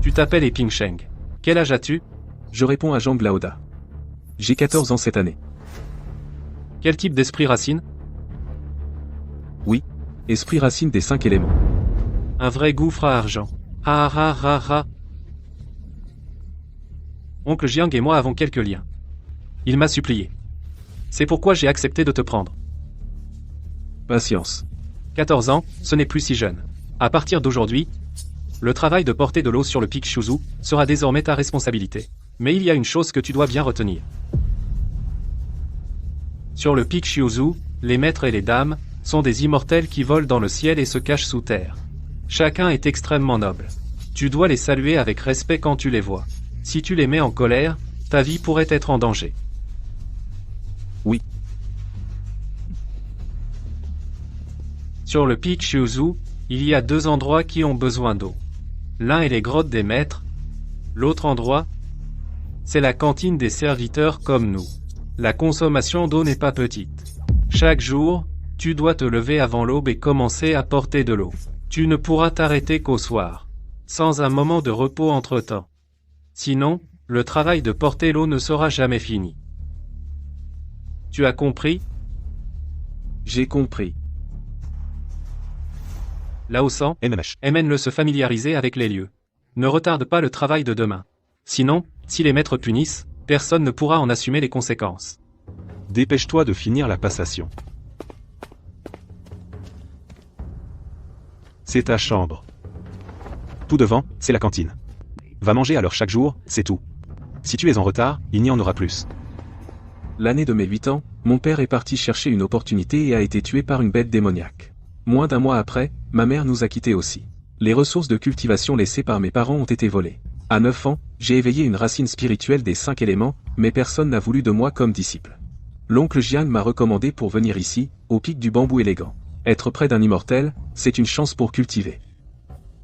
Tu t'appelles Eping Sheng. Quel âge as-tu? Je réponds à Zhang Laoda. J'ai 14 ans cette année. Quel type d'esprit racine? Oui. Esprit racine des 5 éléments. Un vrai gouffre à argent. Ah ah ah ah. Oncle Jiang et moi avons quelques liens. Il m'a supplié. C'est pourquoi j'ai accepté de te prendre. Patience. 14 ans, ce n'est plus si jeune. À partir d'aujourd'hui, le travail de porter de l'eau sur le pic Shuzu sera désormais ta responsabilité. Mais il y a une chose que tu dois bien retenir. Sur le pic Shuzu, les maîtres et les dames sont des immortels qui volent dans le ciel et se cachent sous terre. Chacun est extrêmement noble. Tu dois les saluer avec respect quand tu les vois. Si tu les mets en colère, ta vie pourrait être en danger. Oui. Sur le pic Shuzu, il y a 2 endroits qui ont besoin d'eau. L'un est les grottes des maîtres. L'autre endroit, c'est la cantine des serviteurs comme nous. La consommation d'eau n'est pas petite. Chaque jour, tu dois te lever avant l'aube et commencer à porter de l'eau. Tu ne pourras t'arrêter qu'au soir, sans un moment de repos entre-temps. Sinon, le travail de porter l'eau ne sera jamais fini. Tu as compris? J'ai compris. Lao San, mène-le se familiariser avec les lieux. Ne retarde pas le travail de demain. Sinon, si les maîtres punissent, personne ne pourra en assumer les conséquences. Dépêche-toi de finir la passation. C'est ta chambre. Tout devant, c'est la cantine. Va manger à l'heure chaque jour, c'est tout. Si tu es en retard, il n'y en aura plus. L'année de mes 8 ans, mon père est parti chercher une opportunité et a été tué par une bête démoniaque. Moins d'un mois après, ma mère nous a quittés aussi. Les ressources de cultivation laissées par mes parents ont été volées. À 9 ans, j'ai éveillé une racine spirituelle des 5 éléments, mais personne n'a voulu de moi comme disciple. L'oncle Jiang m'a recommandé pour venir ici, au pic du bambou élégant. Être près d'un immortel, c'est une chance pour cultiver.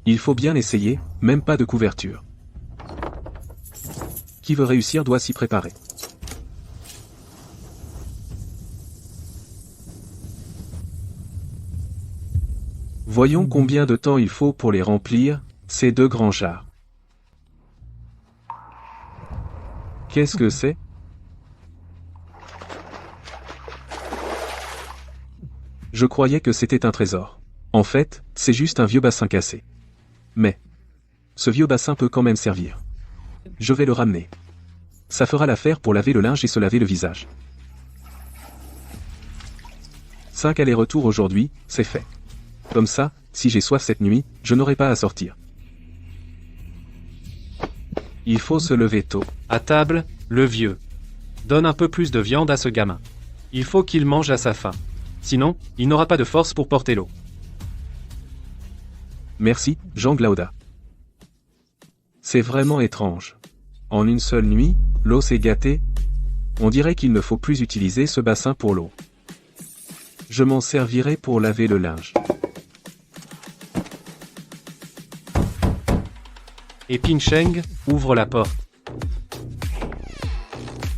Il faut bien essayer, même pas de couverture. Qui veut réussir doit s'y préparer. Voyons combien de temps il faut pour les remplir, ces 2 grands jarres. Qu'est-ce que c'est? Je croyais que c'était un trésor. En fait, c'est juste un vieux bassin cassé. Mais, ce vieux bassin peut quand même servir. Je vais le ramener. Ça fera l'affaire pour laver le linge et se laver le visage. 5 allers-retours aujourd'hui, c'est fait. Comme ça, si j'ai soif cette nuit, je n'aurai pas à sortir. Il faut se lever tôt. À table, le vieux. Donne un peu plus de viande à ce gamin. Il faut qu'il mange à sa faim. Sinon, il n'aura pas de force pour porter l'eau. Merci, Zhang Laoda. C'est vraiment étrange. En une seule nuit, l'eau s'est gâtée. On dirait qu'il ne faut plus utiliser ce bassin pour l'eau. Je m'en servirai pour laver le linge. Et Ping Sheng ouvre la porte.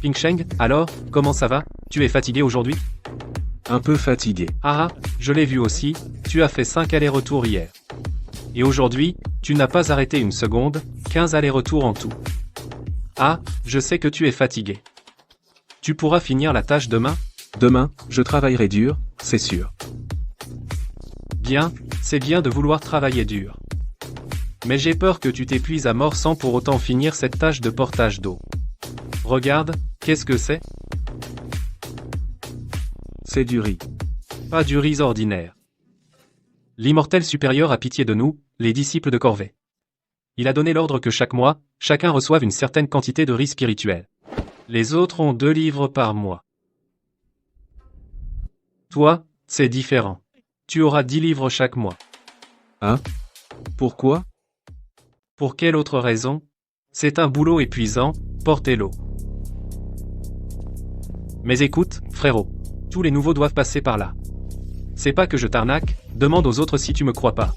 Ping Sheng, alors, comment ça va? Tu es fatigué aujourd'hui? Un peu fatigué. Ah, je l'ai vu aussi, tu as fait 5 allers-retours hier. Et aujourd'hui, tu n'as pas arrêté une seconde, 15 allers-retours en tout. Ah, je sais que tu es fatigué. Tu pourras finir la tâche demain? Demain, je travaillerai dur, c'est sûr. Bien, c'est bien de vouloir travailler dur. Mais j'ai peur que tu t'épuises à mort sans pour autant finir cette tâche de portage d'eau. Regarde, qu'est-ce que c'est? C'est du riz. Pas du riz ordinaire. L'immortel supérieur a pitié de nous, les disciples de Corvée. Il a donné l'ordre que chaque mois, chacun reçoive une certaine quantité de riz spirituel. Les autres ont 2 livres par mois. Toi, c'est différent. Tu auras 10 livres chaque mois. Hein? Pourquoi? Pour quelle autre raison? C'est un boulot épuisant, porter l'eau. Mais écoute, frérot. Tous les nouveaux doivent passer par là. C'est pas que je t'arnaque, demande aux autres si tu me crois pas.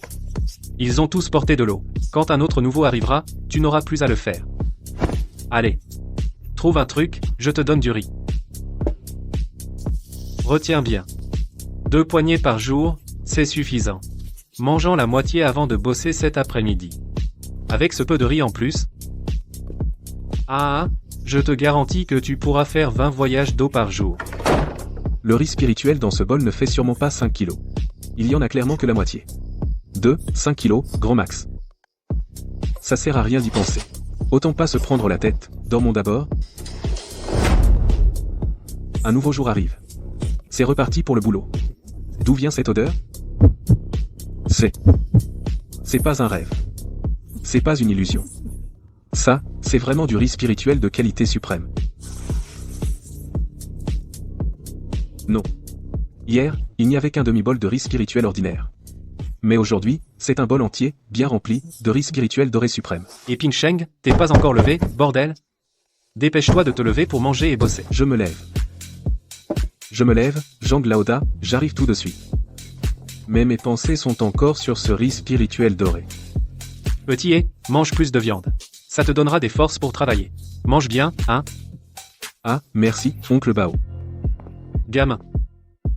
Ils ont tous porté de l'eau. Quand un autre nouveau arrivera, tu n'auras plus à le faire. Allez. Trouve un truc, je te donne du riz. Retiens bien. 2 poignées par jour, c'est suffisant. Mangeant la moitié avant de bosser cet après-midi. Avec ce peu de riz en plus. Ah, je te garantis que tu pourras faire 20 voyages d'eau par jour. Le riz spirituel dans ce bol ne fait sûrement pas 5 kilos. Il y en a clairement que la moitié. 5 kilos, grand max. Ça sert à rien d'y penser. Autant pas se prendre la tête, dormons d'abord. Un nouveau jour arrive. C'est reparti pour le boulot. D'où vient cette odeur? C'est pas un rêve. C'est pas une illusion. Ça, c'est vraiment du riz spirituel de qualité suprême. Non. Hier, il n'y avait qu'un demi-bol de riz spirituel ordinaire. Mais aujourd'hui, c'est un bol entier, bien rempli, de riz spirituel doré suprême. Et Ping Sheng, t'es pas encore levé, bordel? Dépêche-toi de te lever pour manger et bosser. Je me lève, Zhang Laoda, j'arrive tout de suite. Mais mes pensées sont encore sur ce riz spirituel doré. Petit mange plus de viande. Ça te donnera des forces pour travailler. Mange bien, hein? Ah, merci, oncle Bao. Gamin.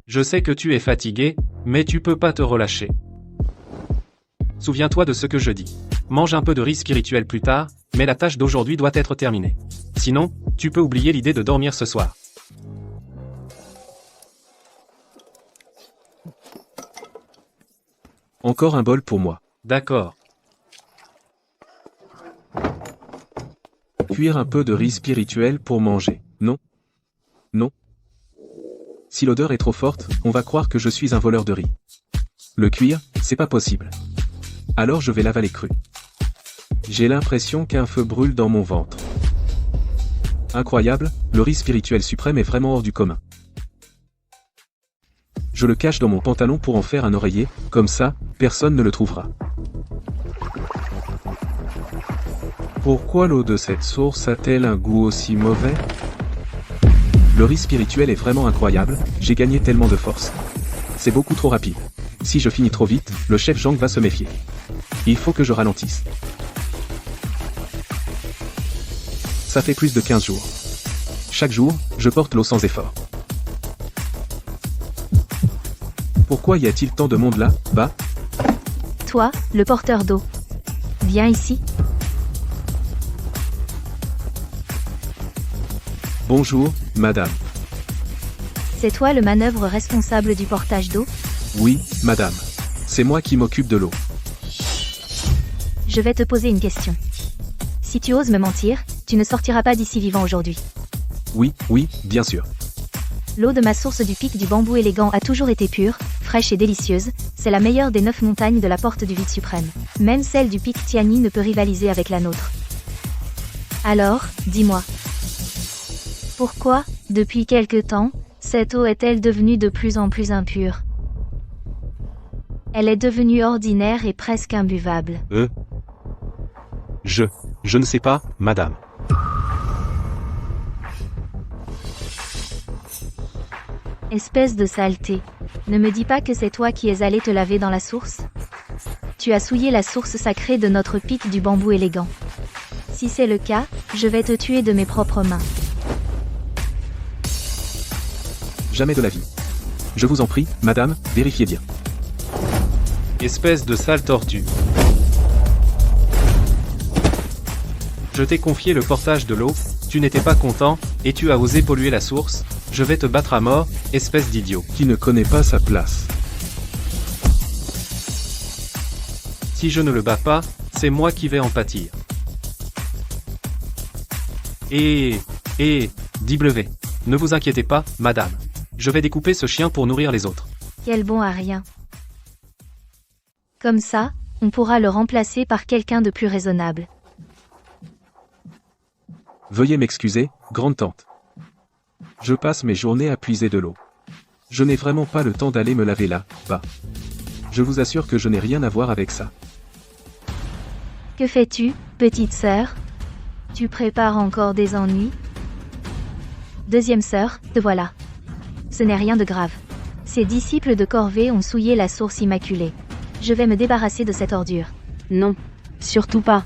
Je sais que tu es fatigué, mais tu peux pas te relâcher. Souviens-toi de ce que je dis. Mange un peu de riz spirituel plus tard, mais la tâche d'aujourd'hui doit être terminée. Sinon, tu peux oublier l'idée de dormir ce soir. Encore un bol pour moi. D'accord. Cuire un peu de riz spirituel pour manger. Non. Non. Si l'odeur est trop forte, on va croire que je suis un voleur de riz. Le cuire, c'est pas possible. Alors je vais l'avaler cru. J'ai l'impression qu'un feu brûle dans mon ventre. Incroyable, le riz spirituel suprême est vraiment hors du commun. Je le cache dans mon pantalon pour en faire un oreiller, comme ça, personne ne le trouvera. Pourquoi l'eau de cette source a-t-elle un goût aussi mauvais? Le riz spirituel est vraiment incroyable, j'ai gagné tellement de force. C'est beaucoup trop rapide. Si je finis trop vite, le chef Zhang va se méfier. Il faut que je ralentisse. Ça fait plus de 15 jours. Chaque jour, je porte l'eau sans effort. Pourquoi y a-t-il tant de monde là, bas? Toi, le porteur d'eau. Viens ici. Bonjour, madame. C'est toi le manœuvre responsable du portage d'eau? Oui, madame. C'est moi qui m'occupe de l'eau. Je vais te poser une question. Si tu oses me mentir, tu ne sortiras pas d'ici vivant aujourd'hui. Oui, bien sûr. L'eau de ma source du pic du bambou élégant a toujours été pure, fraîche et délicieuse, c'est la meilleure des 9 montagnes de la porte du vide suprême. Même celle du pic Tianyi ne peut rivaliser avec la nôtre. Alors, dis-moi. Pourquoi, depuis quelque temps, cette eau est-elle devenue de plus en plus impure? Elle est devenue ordinaire et presque imbuvable. Je ne sais pas, madame. Espèce de saleté. Ne me dis pas que c'est toi qui es allé te laver dans la source? Tu as souillé la source sacrée de notre pic du bambou élégant. Si c'est le cas, je vais te tuer de mes propres mains. Jamais de la vie. Je vous en prie, madame, vérifiez bien. Espèce de sale tortue. Je t'ai confié le portage de l'eau, tu n'étais pas content, et tu as osé polluer la source, je vais te battre à mort, espèce d'idiot. Qui ne connaît pas sa place. Si je ne le bats pas, c'est moi qui vais en pâtir. W. Ne vous inquiétez pas, madame. Je vais découper ce chien pour nourrir les autres. Quel bon à rien. Comme ça, on pourra le remplacer par quelqu'un de plus raisonnable. Veuillez m'excuser, grande tante. Je passe mes journées à puiser de l'eau. Je n'ai vraiment pas le temps d'aller me laver là, bas. Je vous assure que je n'ai rien à voir avec ça. Que fais-tu, petite sœur? Tu prépares encore des ennuis? Deuxième sœur, te voilà. Ce n'est rien de grave. Ces disciples de Corvée ont souillé la source immaculée. Je vais me débarrasser de cette ordure. Non, surtout pas.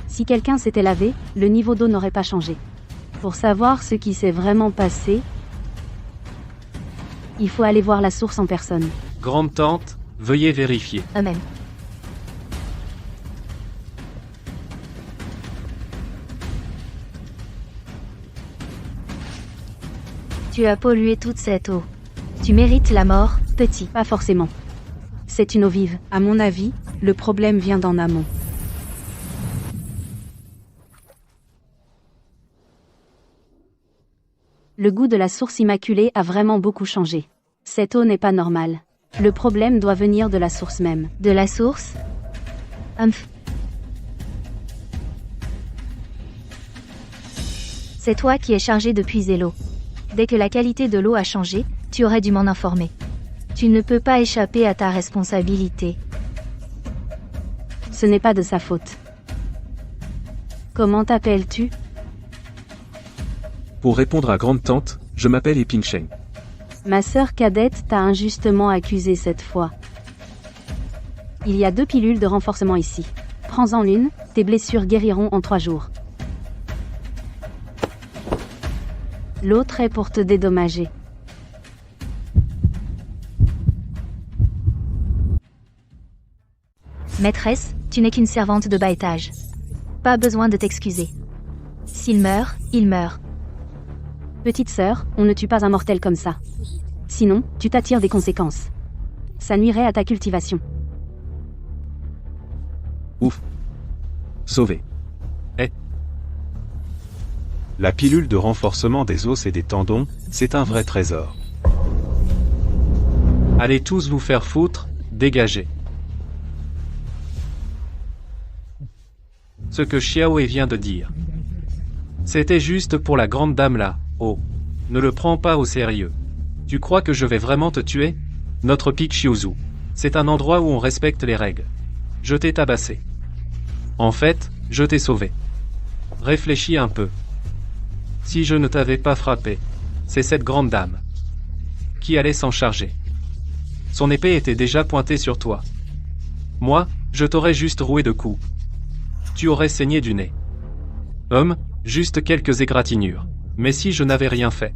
Si quelqu'un s'était lavé, le niveau d'eau n'aurait pas changé. Pour savoir ce qui s'est vraiment passé, il faut aller voir la source en personne. Grande tante, veuillez vérifier. Eux-mêmes. Tu as pollué toute cette eau. Tu mérites la mort, petit. Pas forcément. C'est une eau vive. À mon avis, le problème vient d'en amont. Le goût de la source immaculée a vraiment beaucoup changé. Cette eau n'est pas normale. Le problème doit venir de la source même. De la source? Humph. C'est toi qui es chargé de puiser l'eau. Dès que la qualité de l'eau a changé, tu aurais dû m'en informer. Tu ne peux pas échapper à ta responsabilité. Ce n'est pas de sa faute. Comment t'appelles-tu? Pour répondre à grande tante, je m'appelle Eping Sheng. Ma sœur cadette t'a injustement accusé cette fois. Il y a 2 pilules de renforcement ici. Prends-en l'une, tes blessures guériront en 3 jours. L'autre est pour te dédommager. Maîtresse, tu n'es qu'une servante de bas étage. Pas besoin de t'excuser. S'il meurt, il meurt. Petite sœur, on ne tue pas un mortel comme ça. Sinon, tu t'attires des conséquences. Ça nuirait à ta cultivation. Ouf. Sauvé. La pilule de renforcement des os et des tendons, c'est un vrai trésor. Allez tous vous faire foutre, dégagez. Ce que Xiaowei vient de dire. C'était juste pour la grande dame là. Oh. Ne le prends pas au sérieux. Tu crois que je vais vraiment te tuer? Notre pic Xiuzhu. C'est un endroit où on respecte les règles. Je t'ai tabassé. En fait, je t'ai sauvé. Réfléchis un peu. Si je ne t'avais pas frappé, c'est cette grande dame qui allait s'en charger. Son épée était déjà pointée sur toi. Moi, je t'aurais juste roué de coups. Tu aurais saigné du nez. Juste quelques égratignures. Mais si je n'avais rien fait,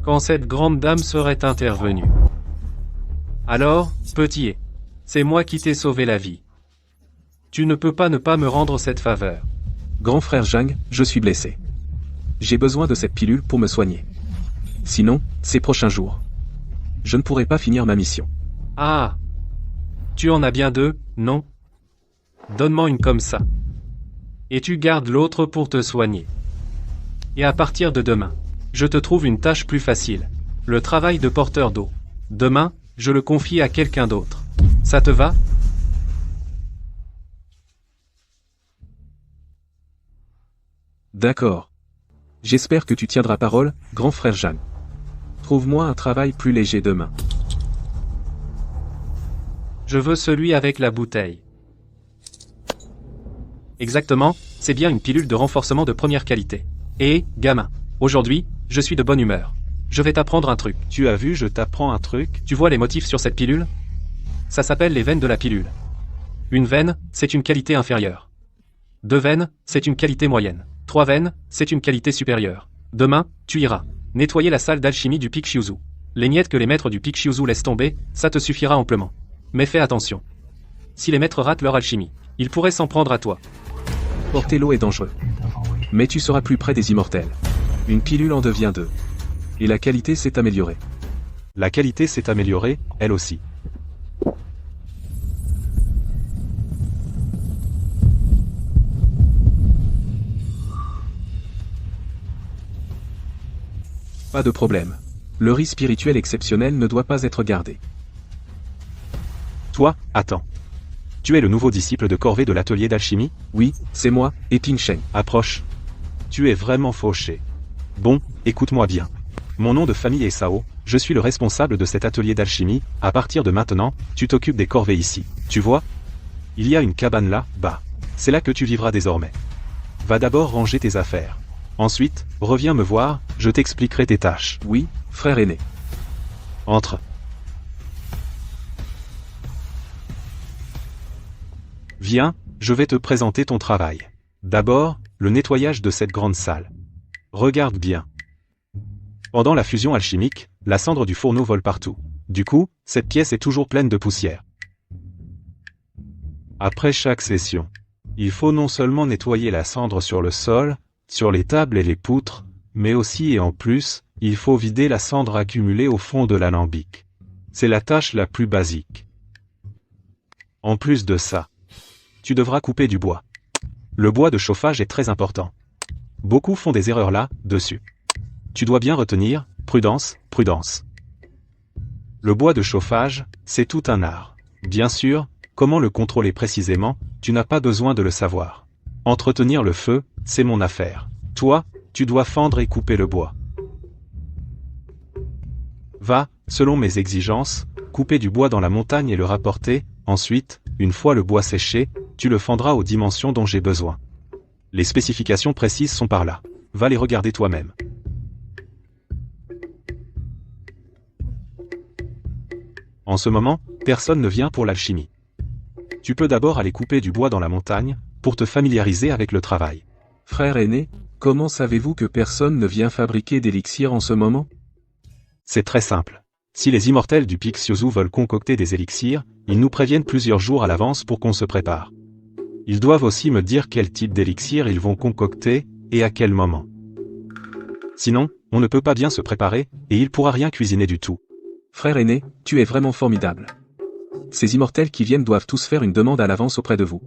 quand cette grande dame serait intervenue. Alors, petit, c'est moi qui t'ai sauvé la vie. Tu ne peux pas ne pas me rendre cette faveur. Grand frère Zhang, je suis blessé. J'ai besoin de cette pilule pour me soigner. Sinon, ces prochains jours, je ne pourrai pas finir ma mission. Ah. Tu en as bien 2, non? Donne-moi une comme ça. Et tu gardes l'autre pour te soigner. Et à partir de demain, je te trouve une tâche plus facile. Le travail de porteur d'eau. Demain, je le confie à quelqu'un d'autre. Ça te va? D'accord. J'espère que tu tiendras parole, grand frère Zhang. Trouve-moi un travail plus léger demain. Je veux celui avec la bouteille. Exactement, c'est bien une pilule de renforcement de première qualité. Et, gamin, aujourd'hui, je suis de bonne humeur. Je vais t'apprendre un truc. Tu as vu, je t'apprends un truc? Tu vois les motifs sur cette pilule? Ça s'appelle les veines de la pilule. Une veine, c'est une qualité inférieure. 2 veines, c'est une qualité moyenne. 3 veines, c'est une qualité supérieure. Demain, tu iras nettoyer la salle d'alchimie du pic Xiuzhu. Les miettes que les maîtres du pic Xiuzhu laissent tomber, ça te suffira amplement. Mais fais attention. Si les maîtres ratent leur alchimie, ils pourraient s'en prendre à toi. Porter l'eau est dangereux. Mais tu seras plus près des immortels. Une pilule en devient 2. Et la qualité s'est améliorée. La qualité s'est améliorée, elle aussi. Pas de problème. Le riz spirituel exceptionnel ne doit pas être gardé. Toi, attends. Tu es le nouveau disciple de corvée de l'atelier d'alchimie? Oui, c'est moi, Eping Sheng. Approche. Tu es vraiment fauché. Bon, écoute-moi bien. Mon nom de famille est Sao, je suis le responsable de cet atelier d'alchimie. À partir de maintenant, tu t'occupes des corvées ici. Tu vois? Il y a une cabane là, bas. C'est là que tu vivras désormais. Va d'abord ranger tes affaires. Ensuite, reviens me voir, je t'expliquerai tes tâches. Oui, frère aîné. Entre. Viens, je vais te présenter ton travail. D'abord, le nettoyage de cette grande salle. Regarde bien. Pendant la fusion alchimique, la cendre du fourneau vole partout. Du coup, cette pièce est toujours pleine de poussière. Après chaque session, il faut non seulement nettoyer la cendre sur le sol, sur les tables et les poutres, mais aussi et en plus, Il faut vider la cendre accumulée au fond de l'alambic. C'est la tâche la plus basique. En plus de ça, tu devras couper du bois. Le bois de chauffage est très important. Beaucoup font des erreurs là-dessus. Tu dois bien retenir, prudence, prudence. Le bois de chauffage, c'est tout un art. Bien sûr, comment le contrôler précisément, tu n'as pas besoin de le savoir. Entretenir le feu, c'est mon affaire. Toi, tu dois fendre et couper le bois. Va, selon mes exigences, couper du bois dans la montagne et le rapporter, ensuite, une fois le bois séché, tu le fendras aux dimensions dont j'ai besoin. Les spécifications précises sont par là. Va les regarder toi-même. En ce moment, personne ne vient pour l'alchimie. Tu peux d'abord aller couper du bois dans la montagne, pour te familiariser avec le travail. Frère aîné, comment savez-vous que personne ne vient fabriquer d'élixir en ce moment? C'est très simple. Si les immortels du Pic Siozu veulent concocter des élixirs, ils nous préviennent plusieurs jours à l'avance pour qu'on se prépare. Ils doivent aussi me dire quel type d'élixir ils vont concocter, et à quel moment. Sinon, on ne peut pas bien se préparer, et il pourra rien cuisiner du tout. Frère aîné, tu es vraiment formidable. Ces immortels qui viennent doivent tous faire une demande à l'avance auprès de vous.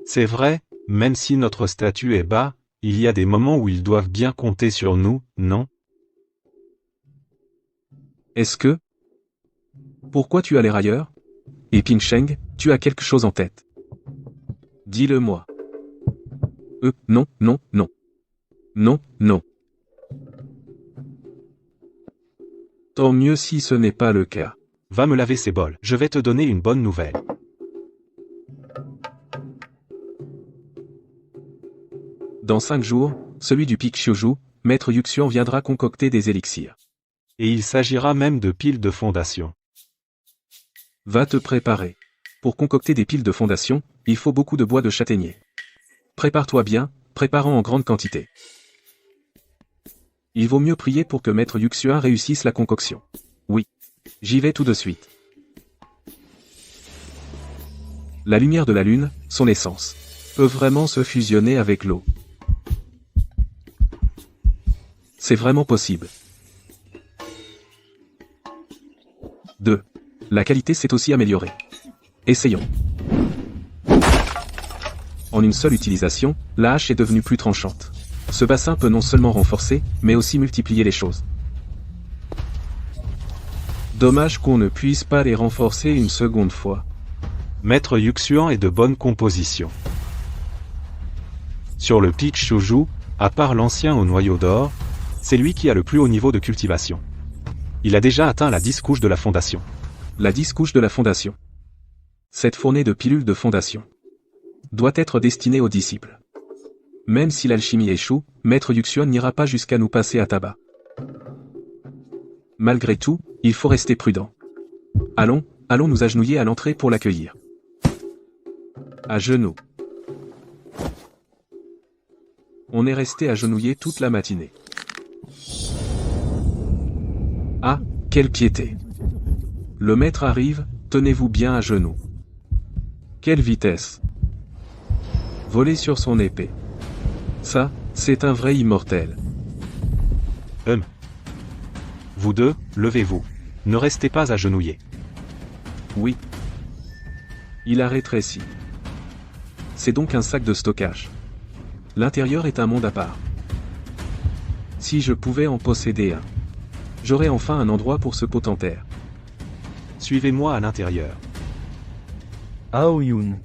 C'est vrai, même si notre statut est bas, il y a des moments où ils doivent bien compter sur nous, non? Est-ce que... Pourquoi tu as l'air ailleurs? Et Ping Sheng, tu as quelque chose en tête. Dis-le-moi. Non, non, non. Non, non. Tant mieux si ce n'est pas le cas. Va me laver ces bols, je vais te donner une bonne nouvelle. Dans 5 jours, celui du Pic Siozu, Maître Yuxian viendra concocter des élixirs. Et il s'agira même de piles de fondation. Va te préparer. Pour concocter des piles de fondation, il faut beaucoup de bois de châtaignier. Prépare-toi bien, préparant en grande quantité. Il vaut mieux prier pour que Maître Yuxian réussisse la concoction. Oui. J'y vais tout de suite. La lumière de la lune, son essence, peut vraiment se fusionner avec l'eau. C'est vraiment possible. 2. La qualité s'est aussi améliorée. Essayons. En une seule utilisation, la hache est devenue plus tranchante. Ce bassin peut non seulement renforcer, mais aussi multiplier les choses. Dommage qu'on ne puisse pas les renforcer une seconde fois. Maître Yuxian est de bonne composition. Sur le Pic Siozu, à part l'ancien au noyau d'or, c'est lui qui a le plus haut niveau de cultivation. Il a déjà atteint la 10 couches de la fondation. La 10 couches de la fondation. Cette fournée de pilules de fondation doit être destinée aux disciples. Même si l'alchimie échoue, Maître Yuxian n'ira pas jusqu'à nous passer à tabac. Malgré tout, il faut rester prudent. Allons nous agenouiller à l'entrée pour l'accueillir. À genoux. On est resté agenouillé toute la matinée. Ah, quelle piété! Le maître arrive, tenez-vous bien à genoux. Quelle vitesse! Voler sur son épée. Ça, c'est un vrai immortel. Vous deux, levez-vous. Ne restez pas agenouillés. Oui. Il a rétréci. C'est donc un sac de stockage. L'intérieur est un monde à part. Si je pouvais en posséder un, j'aurais enfin un endroit pour ce potentaire. Suivez-moi à l'intérieur. Aoyun.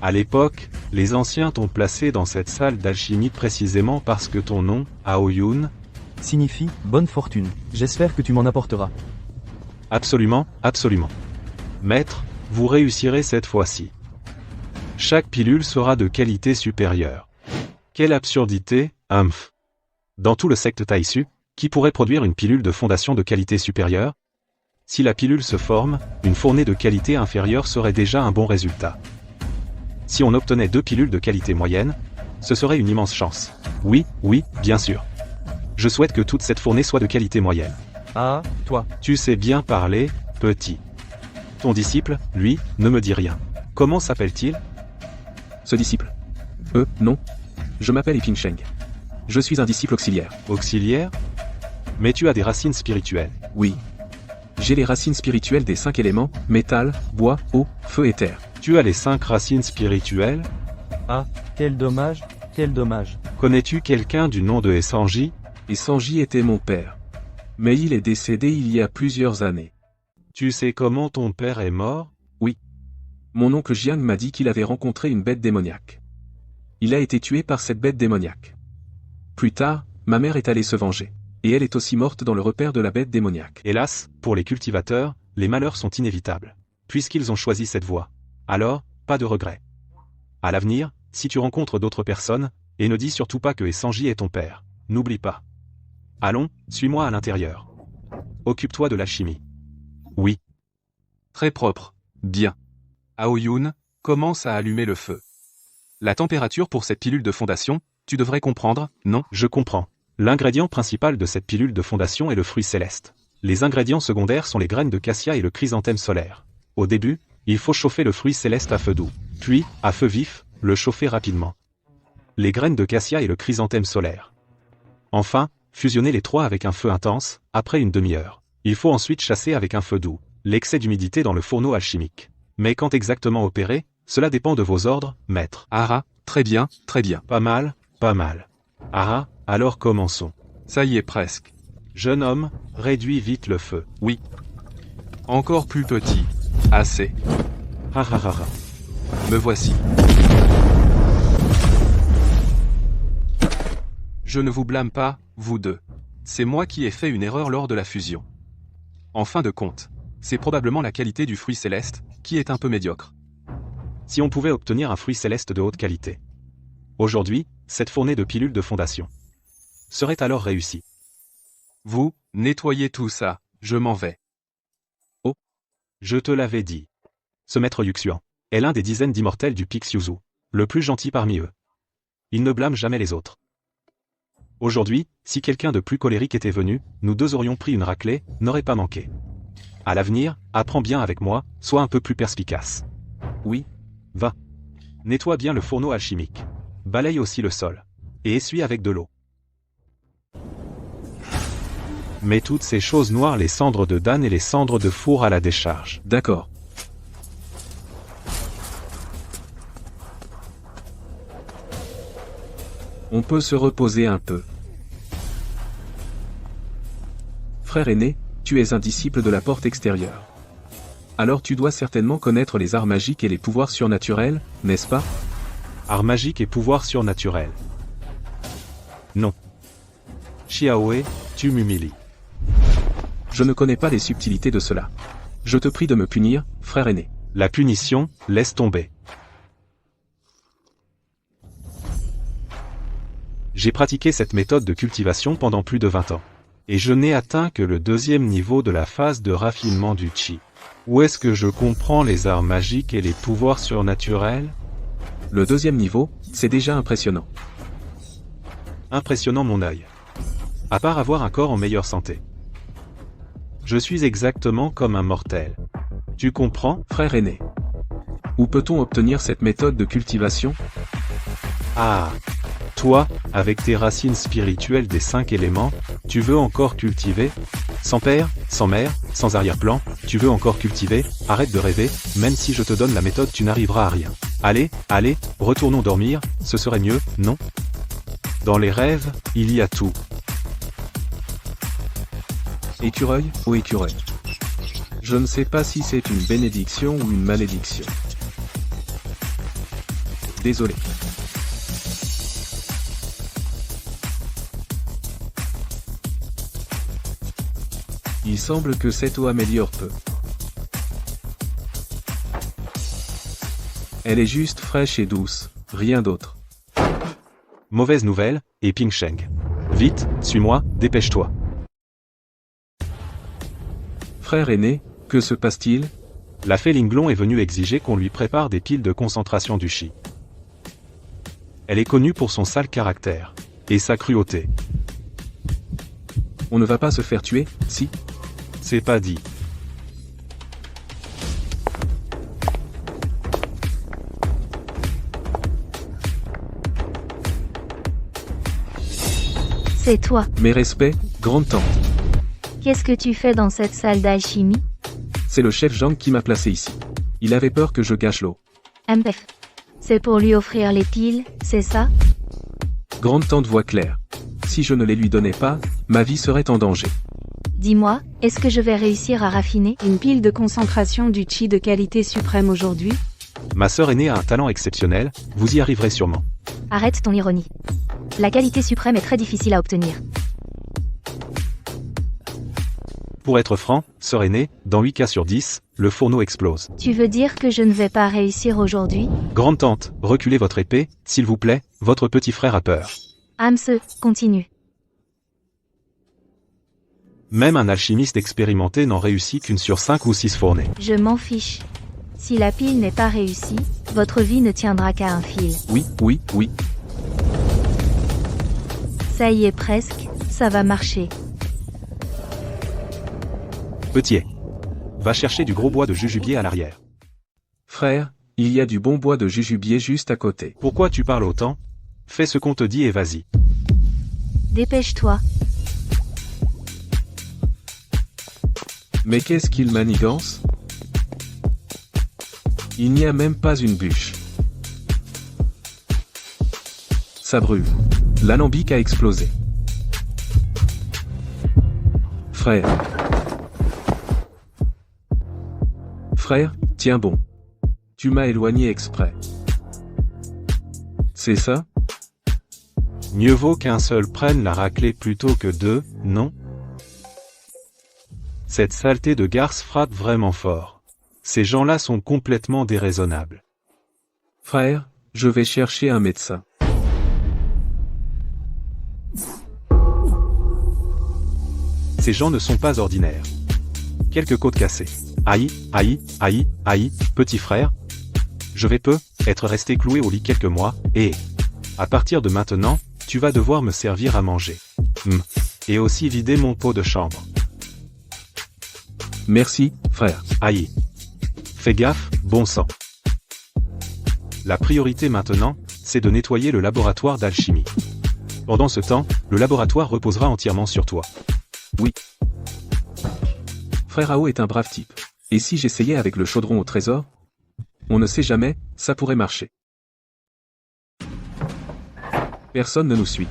À l'époque, les anciens t'ont placé dans cette salle d'alchimie précisément parce que ton nom, Aoyun, Signifie bonne fortune. J'espère que tu m'en apporteras. Absolument, absolument. Maître, vous réussirez cette fois-ci. Chaque pilule sera de qualité supérieure. Quelle absurdité, humph. Dans tout le secte Taisu, qui pourrait produire une pilule de fondation de qualité supérieure? Si la pilule se forme, une fournée de qualité inférieure serait déjà un bon résultat. Si on obtenait 2 pilules de qualité moyenne, ce serait une immense chance. Oui, bien sûr. Je souhaite que toute cette fournée soit de qualité moyenne. Ah, toi. Tu sais bien parler, petit. Ton disciple, lui, ne me dit rien. Comment s'appelle-t-il? Ce disciple. Non. Je m'appelle Ping Sheng. Je suis un disciple auxiliaire. Auxiliaire? Mais tu as des racines spirituelles. Oui. J'ai les racines spirituelles des 5 éléments, métal, bois, eau, feu et terre. Tu as les 5 racines spirituelles? Ah, quel dommage, quel dommage. Connais-tu quelqu'un du nom de Essanji? Et Sanji était mon père. Mais il est décédé il y a plusieurs années. Tu sais comment ton père est mort? Mon oncle Jiang m'a dit qu'il avait rencontré une bête démoniaque. Il a été tué par cette bête démoniaque. Plus tard, ma mère est allée se venger. Et elle est aussi morte dans le repère de la bête démoniaque. Hélas, pour les cultivateurs, les malheurs sont inévitables. Puisqu'ils ont choisi cette voie. Alors, pas de regret. À l'avenir, si tu rencontres d'autres personnes, et ne dis surtout pas que Essanji est ton père. N'oublie pas. Allons, suis-moi à l'intérieur. Occupe-toi de l'alchimie. Oui. Très propre. Bien. Aoyun, commence à allumer le feu. La température pour cette pilule de fondation, tu devrais comprendre, non? Je comprends. L'ingrédient principal de cette pilule de fondation est le fruit céleste. Les ingrédients secondaires sont les graines de cassia et le chrysanthème solaire. Au début, il faut chauffer le fruit céleste à feu doux. Puis, à feu vif, le chauffer rapidement. Les graines de cassia et le chrysanthème solaire. Enfin, fusionner les trois avec un feu intense, après une demi-heure. Il faut ensuite chasser avec un feu doux l'excès d'humidité dans le fourneau alchimique. Mais quand exactement opérer, cela dépend de vos ordres, maître. Ah, très bien, très bien. Pas mal, pas mal. Ah, alors commençons. Ça y est presque. Jeune homme, réduis vite le feu. Oui. Encore plus petit. Assez. Ha ha ha ha. Me voici. Je ne vous blâme pas, vous deux. C'est moi qui ai fait une erreur lors de la fusion. En fin de compte, c'est probablement la qualité du fruit céleste, qui est un peu médiocre. Si on pouvait obtenir un fruit céleste de haute qualité. Aujourd'hui, cette fournée de pilules de fondation serait alors réussie. Vous, nettoyez tout ça, je m'en vais. Oh, je te l'avais dit. Ce maître Yuxian est l'un des dizaines d'immortels du Pic Yuzu, le plus gentil parmi eux. Il ne blâme jamais les autres. Aujourd'hui, si quelqu'un de plus colérique était venu, nous deux aurions pris une raclée, n'aurait pas manqué. À l'avenir, apprends bien avec moi, sois un peu plus perspicace. Oui. Va. Nettoie bien le fourneau alchimique. Balaye aussi le sol. Et essuie avec de l'eau. Mets toutes ces choses noires, les cendres de Dan et les cendres de four à la décharge. D'accord. On peut se reposer un peu. Frère aîné, tu es un disciple de la porte extérieure. Alors tu dois certainement connaître les arts magiques et les pouvoirs surnaturels, n'est-ce pas? Arts magiques et pouvoirs surnaturels. Non. Xiaoe, tu m'humilies. Je ne connais pas les subtilités de cela. Je te prie de me punir, frère aîné. La punition, laisse tomber. J'ai pratiqué cette méthode de cultivation pendant plus de 20 ans. Et je n'ai atteint que le 2e niveau de la phase de raffinement du Qi. Où est-ce que je comprends les arts magiques et les pouvoirs surnaturels? Le 2e niveau, c'est déjà impressionnant. Impressionnant mon œil. À part avoir un corps en meilleure santé. Je suis exactement comme un mortel. Tu comprends? Frère aîné. Où peut-on obtenir cette méthode de cultivation? Ah. Toi, avec tes racines spirituelles des 5 éléments, tu veux encore cultiver? Sans père, sans mère, sans arrière-plan, tu veux encore cultiver? Arrête de rêver, même si je te donne la méthode tu n'arriveras à rien. Allez, allez, retournons dormir, ce serait mieux, non? Dans les rêves, il y a tout. Écureuil, ô écureuil. Je ne sais pas si c'est une bénédiction ou une malédiction. Désolé. Il semble que cette eau améliore peu. Elle est juste fraîche et douce, rien d'autre. Mauvaise nouvelle, et Ping Sheng. Vite, suis-moi, dépêche-toi. Frère aîné, que se passe-t-il? La fée Linglong est venue exiger qu'on lui prépare des piles de concentration du Qi. Elle est connue pour son sale caractère. Et sa cruauté. On ne va pas se faire tuer, si? C'est pas dit. C'est toi. Mes respects, grande tante. Qu'est-ce que tu fais dans cette salle d'alchimie? C'est le chef Zhang qui m'a placé ici. Il avait peur que je gâche l'eau. MPF. C'est pour lui offrir les piles, c'est ça? Grande tante voit clair. Si je ne les lui donnais pas, ma vie serait en danger. Dis-moi, est-ce que je vais réussir à raffiner? Une pile de concentration du chi de qualité suprême aujourd'hui? Ma sœur aînée a un talent exceptionnel, vous y arriverez sûrement. Arrête ton ironie. La qualité suprême est très difficile à obtenir. Pour être franc, sœur aînée, dans 8 cas sur 10, le fourneau explose. Tu veux dire que je ne vais pas réussir aujourd'hui? Grande tante, reculez votre épée, s'il vous plaît, votre petit frère a peur. Hamse, continue. Même un alchimiste expérimenté n'en réussit qu'une sur 5 ou 6 fournées. Je m'en fiche. Si la pile n'est pas réussie, votre vie ne tiendra qu'à un fil. Oui, oui, oui. Ça y est presque, ça va marcher. Petit, va chercher du gros bois de jujubier à l'arrière. Frère, il y a du bon bois de jujubier juste à côté. Pourquoi tu parles autant? Fais ce qu'on te dit et vas-y. Dépêche-toi. Mais qu'est-ce qu'il manigance? Il n'y a même pas une bûche. Ça brûle. L'alambic a explosé. Frère. Frère, tiens bon. Tu m'as éloigné exprès. C'est ça? Mieux vaut qu'un seul prenne la raclée plutôt que deux, non? Cette saleté de garce frappe vraiment fort. Ces gens-là sont complètement déraisonnables. Frère, je vais chercher un médecin. Ces gens ne sont pas ordinaires. Quelques côtes cassées. Aïe, aïe, aïe, aïe, petit frère. Je vais être resté cloué au lit quelques mois, et à partir de maintenant, tu vas devoir me servir à manger. Et aussi vider mon pot de chambre. Merci, frère. Aïe. Fais gaffe, bon sang. La priorité maintenant, c'est de nettoyer le laboratoire d'alchimie. Pendant ce temps, le laboratoire reposera entièrement sur toi. Oui. Frère Ao est un brave type. Et si j'essayais avec le chaudron au trésor? On ne sait jamais, ça pourrait marcher. Personne ne nous suit.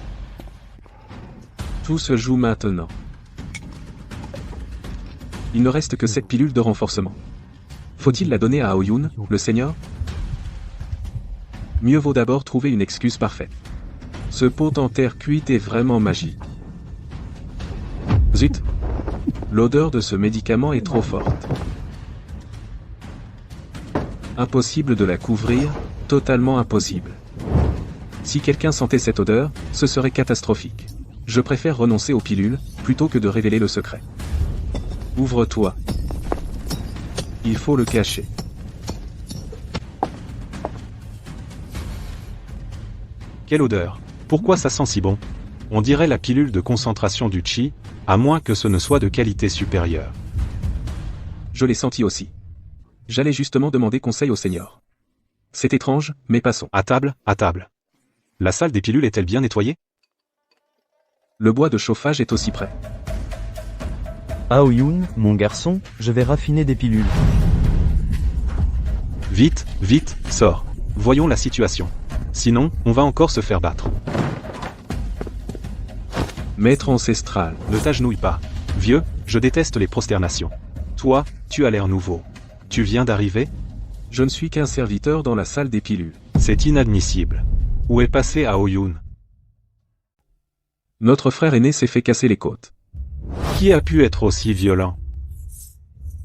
Tout se joue maintenant. Il ne reste que cette pilule de renforcement. Faut-il la donner à Aoyun, le seigneur? Mieux vaut d'abord trouver une excuse parfaite. Ce pot en terre cuite est vraiment magique. Zut! L'odeur de ce médicament est trop forte. Impossible de la couvrir, totalement impossible. Si quelqu'un sentait cette odeur, ce serait catastrophique. Je préfère renoncer aux pilules, plutôt que de révéler le secret. Ouvre-toi. Il faut le cacher. Quelle odeur! Pourquoi ça sent si bon? On dirait la pilule de concentration du chi, à moins que ce ne soit de qualité supérieure. Je l'ai senti aussi. J'allais justement demander conseil au seigneur. C'est étrange, mais passons. À table, à table. La salle des pilules est-elle bien nettoyée? Le bois de chauffage est aussi prêt. Aoyun, mon garçon, je vais raffiner des pilules. Vite, vite, sors. Voyons la situation. Sinon, on va encore se faire battre. Maître ancestral. Ne t'agenouille pas. Vieux, je déteste les prosternations. Toi, tu as l'air nouveau. Tu viens d'arriver? Je ne suis qu'un serviteur dans la salle des pilules. C'est inadmissible. Où est passé Aoyun? Notre frère aîné s'est fait casser les côtes. Qui a pu être aussi violent?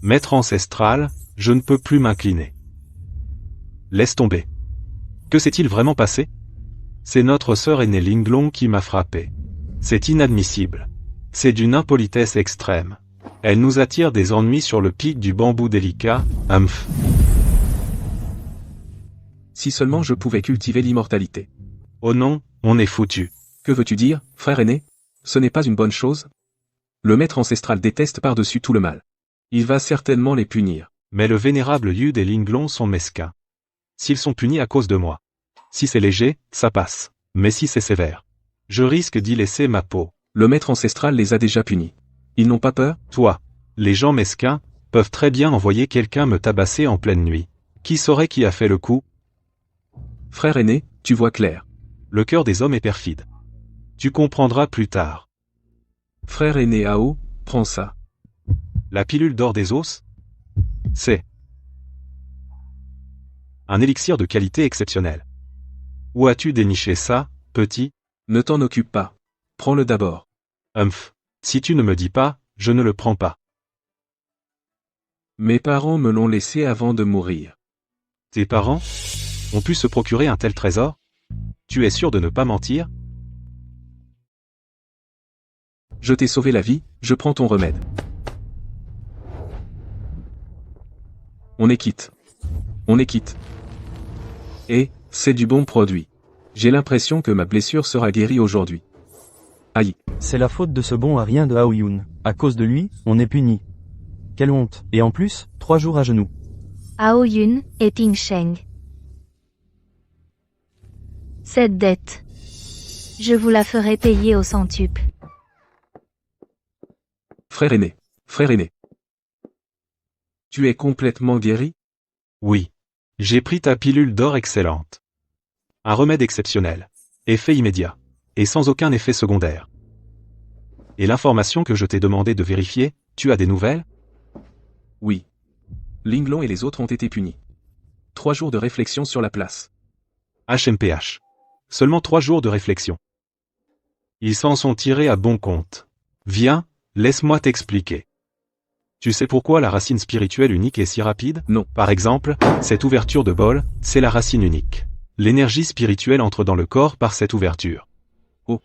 Maître ancestral, je ne peux plus m'incliner. Laisse tomber. Que s'est-il vraiment passé? C'est notre sœur aînée Linglong qui m'a frappé. C'est inadmissible. C'est d'une impolitesse extrême. Elle nous attire des ennuis sur le pic du bambou délicat, humph. Si seulement je pouvais cultiver l'immortalité. Oh non, on est foutu. Que veux-tu dire, frère aîné? Ce n'est pas une bonne chose? Le maître ancestral déteste par-dessus tout le mal. Il va certainement les punir. Mais le vénérable Yud et Linglong sont mesquins. S'ils sont punis à cause de moi. Si c'est léger, ça passe. Mais si c'est sévère, je risque d'y laisser ma peau. Le maître ancestral les a déjà punis. Ils n'ont pas peur? Toi, les gens mesquins, peuvent très bien envoyer quelqu'un me tabasser en pleine nuit. Qui saurait qui a fait le coup? Frère aîné, tu vois clair. Le cœur des hommes est perfide. Tu comprendras plus tard. Frère aîné Ao, prends ça. La pilule d'or des os? C'est un élixir de qualité exceptionnelle. Où as-tu déniché ça, petit? Ne t'en occupe pas. Prends-le d'abord. Humph. Si tu ne me dis pas, je ne le prends pas. Mes parents me l'ont laissé avant de mourir. Tes parents ont pu se procurer un tel trésor? Tu es sûr de ne pas mentir? Je t'ai sauvé la vie, je prends ton remède. On est quitte. On est quitte. Et, c'est du bon produit. J'ai l'impression que ma blessure sera guérie aujourd'hui. Aïe. C'est la faute de ce bon à rien de Aoyun. À cause de lui, on est puni. Quelle honte. Et en plus, 3 jours à genoux. Aoyun et Ping Sheng. Cette dette. Je vous la ferai payer au centuple. Frère aîné. Frère aîné. Tu es complètement guéri? Oui. J'ai pris ta pilule d'or excellente. Un remède exceptionnel. Effet immédiat. Et sans aucun effet secondaire. Et l'information que je t'ai demandé de vérifier, tu as des nouvelles? Oui. Linglong et les autres ont été punis. 3 jours de réflexion sur la place. HMPH. Seulement 3 jours de réflexion. Ils s'en sont tirés à bon compte. Viens, laisse-moi t'expliquer. Tu sais pourquoi la racine spirituelle unique est si rapide? Non. Par exemple, cette ouverture de bol, c'est la racine unique. L'énergie spirituelle entre dans le corps par cette ouverture. Oh.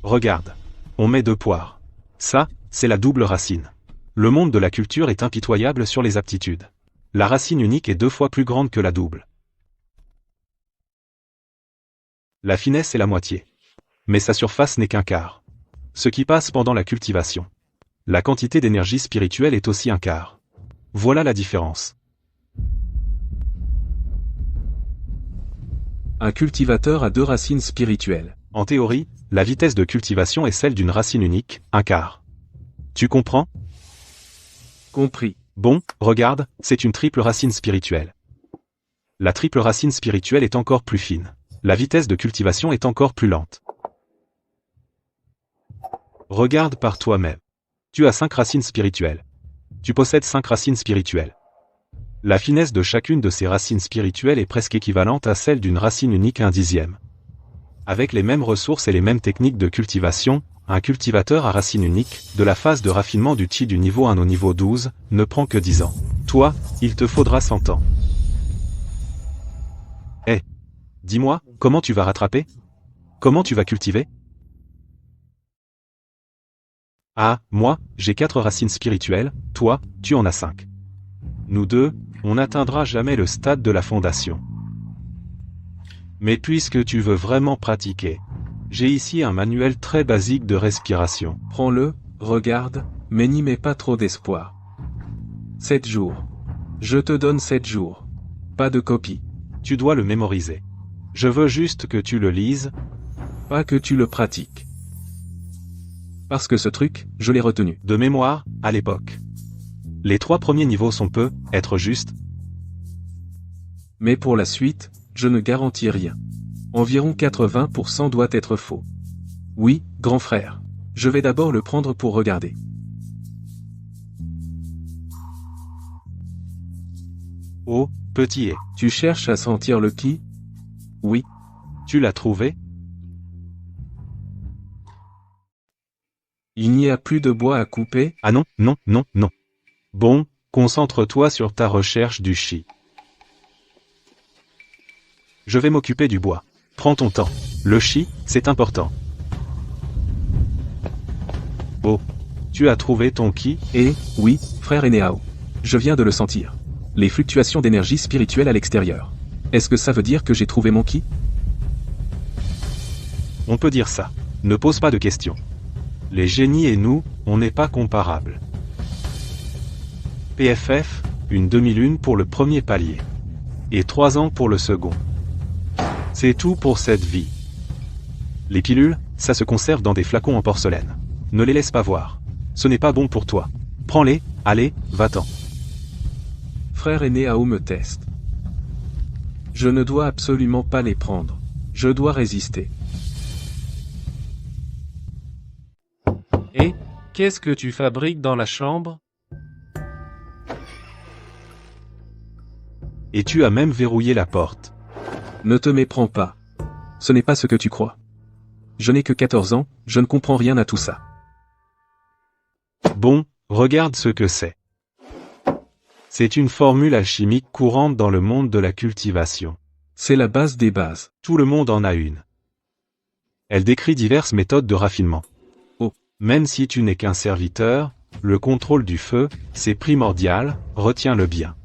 Regarde. On met 2 poires. Ça, c'est la double racine. Le monde de la culture est impitoyable sur les aptitudes. La racine unique est 2 fois plus grande que la double. La finesse est la moitié. Mais sa surface n'est qu'un quart. Ce qui passe pendant la cultivation. La quantité d'énergie spirituelle est aussi un quart. Voilà la différence. Un cultivateur a 2 racines spirituelles. En théorie, la vitesse de cultivation est celle d'une racine unique, un quart. Tu comprends? Compris. Bon, regarde, c'est une triple racine spirituelle. La triple racine spirituelle est encore plus fine. La vitesse de cultivation est encore plus lente. Regarde par toi-même. Tu as 5 racines spirituelles. Tu possèdes 5 racines spirituelles. La finesse de chacune de ces racines spirituelles est presque équivalente à celle d'une racine unique 1/10. Avec les mêmes ressources et les mêmes techniques de cultivation, un cultivateur à racine unique, de la phase de raffinement du chi du niveau 1 au niveau 12, ne prend que 10 ans. Toi, il te faudra 100 ans. Dis-moi, comment tu vas rattraper? Comment tu vas cultiver? Ah, moi, j'ai 4 racines spirituelles, toi, tu en as 5. Nous deux, on n'atteindra jamais le stade de la fondation. Mais puisque tu veux vraiment pratiquer, j'ai ici un manuel très basique de respiration. Prends-le, regarde, mais n'y mets pas trop d'espoir. 7 jours. Je te donne 7 jours. Pas de copie. Tu dois le mémoriser. Je veux juste que tu le lises. Pas que tu le pratiques. Parce que ce truc, je l'ai retenu. De mémoire, à l'époque. Les 3 premiers niveaux sont être justes. Mais pour la suite, je ne garantis rien. Environ 80% doit être faux. Oui, grand frère. Je vais d'abord le prendre pour regarder. Oh, petit et. Tu cherches à sentir le ki? Oui. Tu l'as trouvé? Il n'y a plus de bois à couper? Ah non, non, non, non. Bon, concentre-toi sur ta recherche du chi. Je vais m'occuper du bois. Prends ton temps. Le chi, c'est important. Oh, tu as trouvé ton ki? Eh, oui, frère Eneao. Je viens de le sentir. Les fluctuations d'énergie spirituelle à l'extérieur. Est-ce que ça veut dire que j'ai trouvé mon ki? On peut dire ça. Ne pose pas de questions. Les génies et nous, on n'est pas comparables. PFF, une demi-lune pour le premier palier. Et 3 ans pour le second. C'est tout pour cette vie. Les pilules, ça se conserve dans des flacons en porcelaine. Ne les laisse pas voir. Ce n'est pas bon pour toi. Prends-les, allez, va-t'en. Frère aîné Ao me teste. Je ne dois absolument pas les prendre. Je dois résister. Et, qu'est-ce que tu fabriques dans la chambre? Et tu as même verrouillé la porte. Ne te méprends pas. Ce n'est pas ce que tu crois. Je n'ai que 14 ans, je ne comprends rien à tout ça. Bon, regarde ce que c'est. C'est une formule alchimique courante dans le monde de la cultivation. C'est la base des bases. Tout le monde en a une. Elle décrit diverses méthodes de raffinement. Oh. Même si tu n'es qu'un serviteur, le contrôle du feu, c'est primordial, retiens-le bien.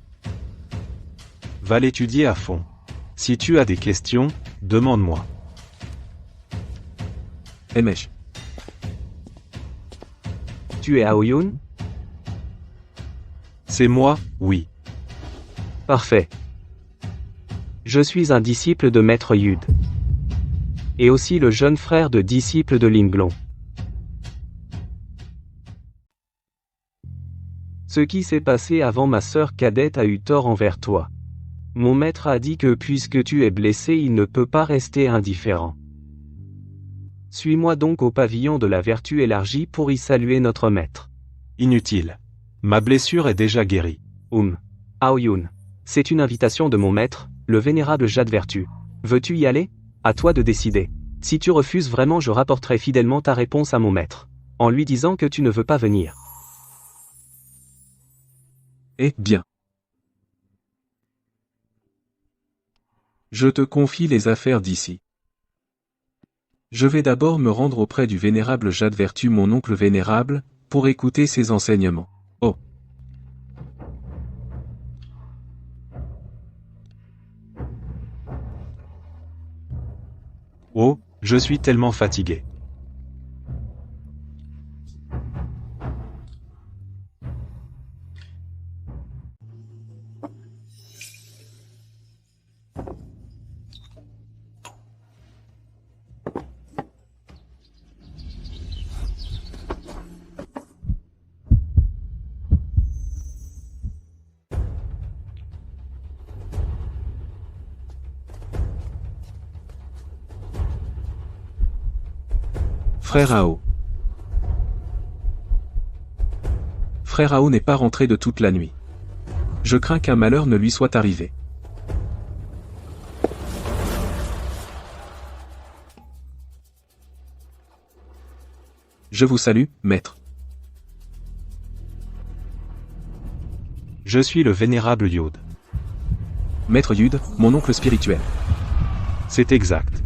Va l'étudier à fond. Si tu as des questions, demande-moi. Emesh. Tu es Aoyun? C'est moi, oui. Parfait. Je suis un disciple de Maître Yud. Et aussi le jeune frère de disciple de Linglong. Ce qui s'est passé avant ma sœur cadette a eu tort envers toi. Mon maître a dit que puisque tu es blessé, il ne peut pas rester indifférent. Suis-moi donc au pavillon de la vertu élargie pour y saluer notre maître. Inutile. Ma blessure est déjà guérie. Aoyun. C'est une invitation de mon maître, le vénérable Jade Vertu. Veux-tu y aller? À toi de décider. Si tu refuses vraiment, je rapporterai fidèlement ta réponse à mon maître, en lui disant que tu ne veux pas venir. Eh bien. Je te confie les affaires d'ici. Je vais d'abord me rendre auprès du vénérable Jade Vertu, mon oncle vénérable, pour écouter ses enseignements. Oh. Oh, je suis tellement fatigué. Frère Ao. Frère Ao n'est pas rentré de toute la nuit. Je crains qu'un malheur ne lui soit arrivé. Je vous salue, maître. Je suis le vénérable Yud. Maître Yud, mon oncle spirituel. C'est exact.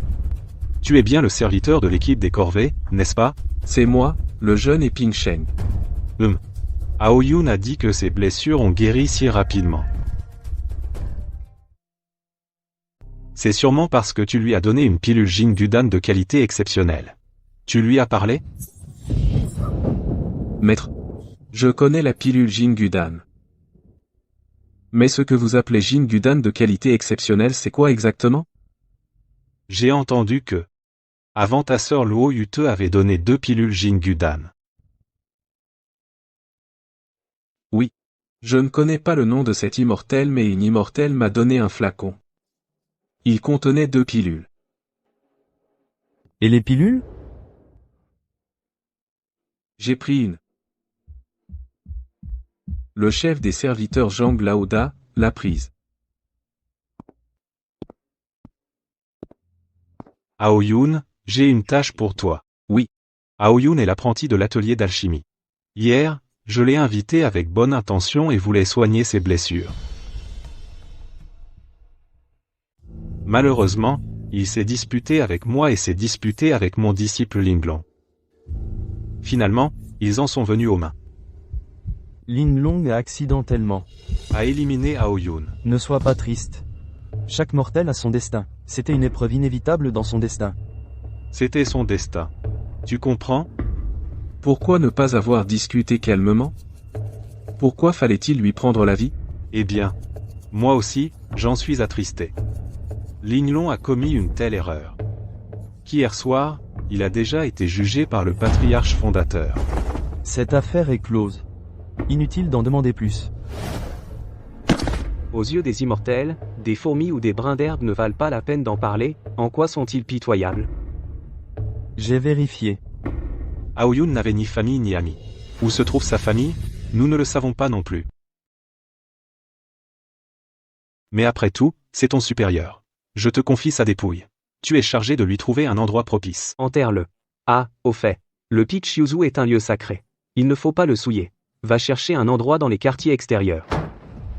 Tu es bien le serviteur de l'équipe des corvées, n'est-ce pas? C'est moi, le jeune et Ping Sheng. Aoyun a dit que ses blessures ont guéri si rapidement. C'est sûrement parce que tu lui as donné une pilule Jingudan de qualité exceptionnelle. Tu lui as parlé? Maître, je connais la pilule Jingudan. Mais ce que vous appelez Jingudan de qualité exceptionnelle, c'est quoi exactement? J'ai entendu que, avant ta sœur Luo Yu te avait donné 2 pilules Jingudan. Oui. Je ne connais pas le nom de cet immortel, mais une immortelle m'a donné un flacon. Il contenait 2 pilules. Et les pilules? J'ai pris une. Le chef des serviteurs Zhang Laoda l'a prise. Aoyun, j'ai une tâche pour toi. Oui. Aoyun est l'apprenti de l'atelier d'alchimie. Hier, je l'ai invité avec bonne intention et voulais soigner ses blessures. Malheureusement, il s'est disputé avec moi et s'est disputé avec mon disciple Linglong. Finalement, ils en sont venus aux mains. Linglong a accidentellement éliminé Aoyun. Ne sois pas triste. Chaque mortel a son destin. C'était une épreuve inévitable dans son destin. C'était son destin. Tu comprends? Pourquoi ne pas avoir discuté calmement? Pourquoi fallait-il lui prendre la vie? Eh bien, moi aussi, j'en suis attristé. Linglong a commis une telle erreur. Qu'hier soir, Il a déjà été jugé par le patriarche fondateur. Cette affaire est close. Inutile d'en demander plus. Aux yeux des immortels, des fourmis ou des brins d'herbe ne valent pas la peine d'en parler, en quoi sont-ils pitoyables? J'ai vérifié. Aoyun n'avait ni famille ni amis. Où se trouve sa famille? Nous ne le savons pas non plus. Mais après tout, c'est ton supérieur. Je te confie sa dépouille. Tu es chargé de lui trouver un endroit propice. Enterre-le. Ah, au fait, le Peak Shuzu est un lieu sacré. Il ne faut pas le souiller. Va chercher un endroit dans les quartiers extérieurs.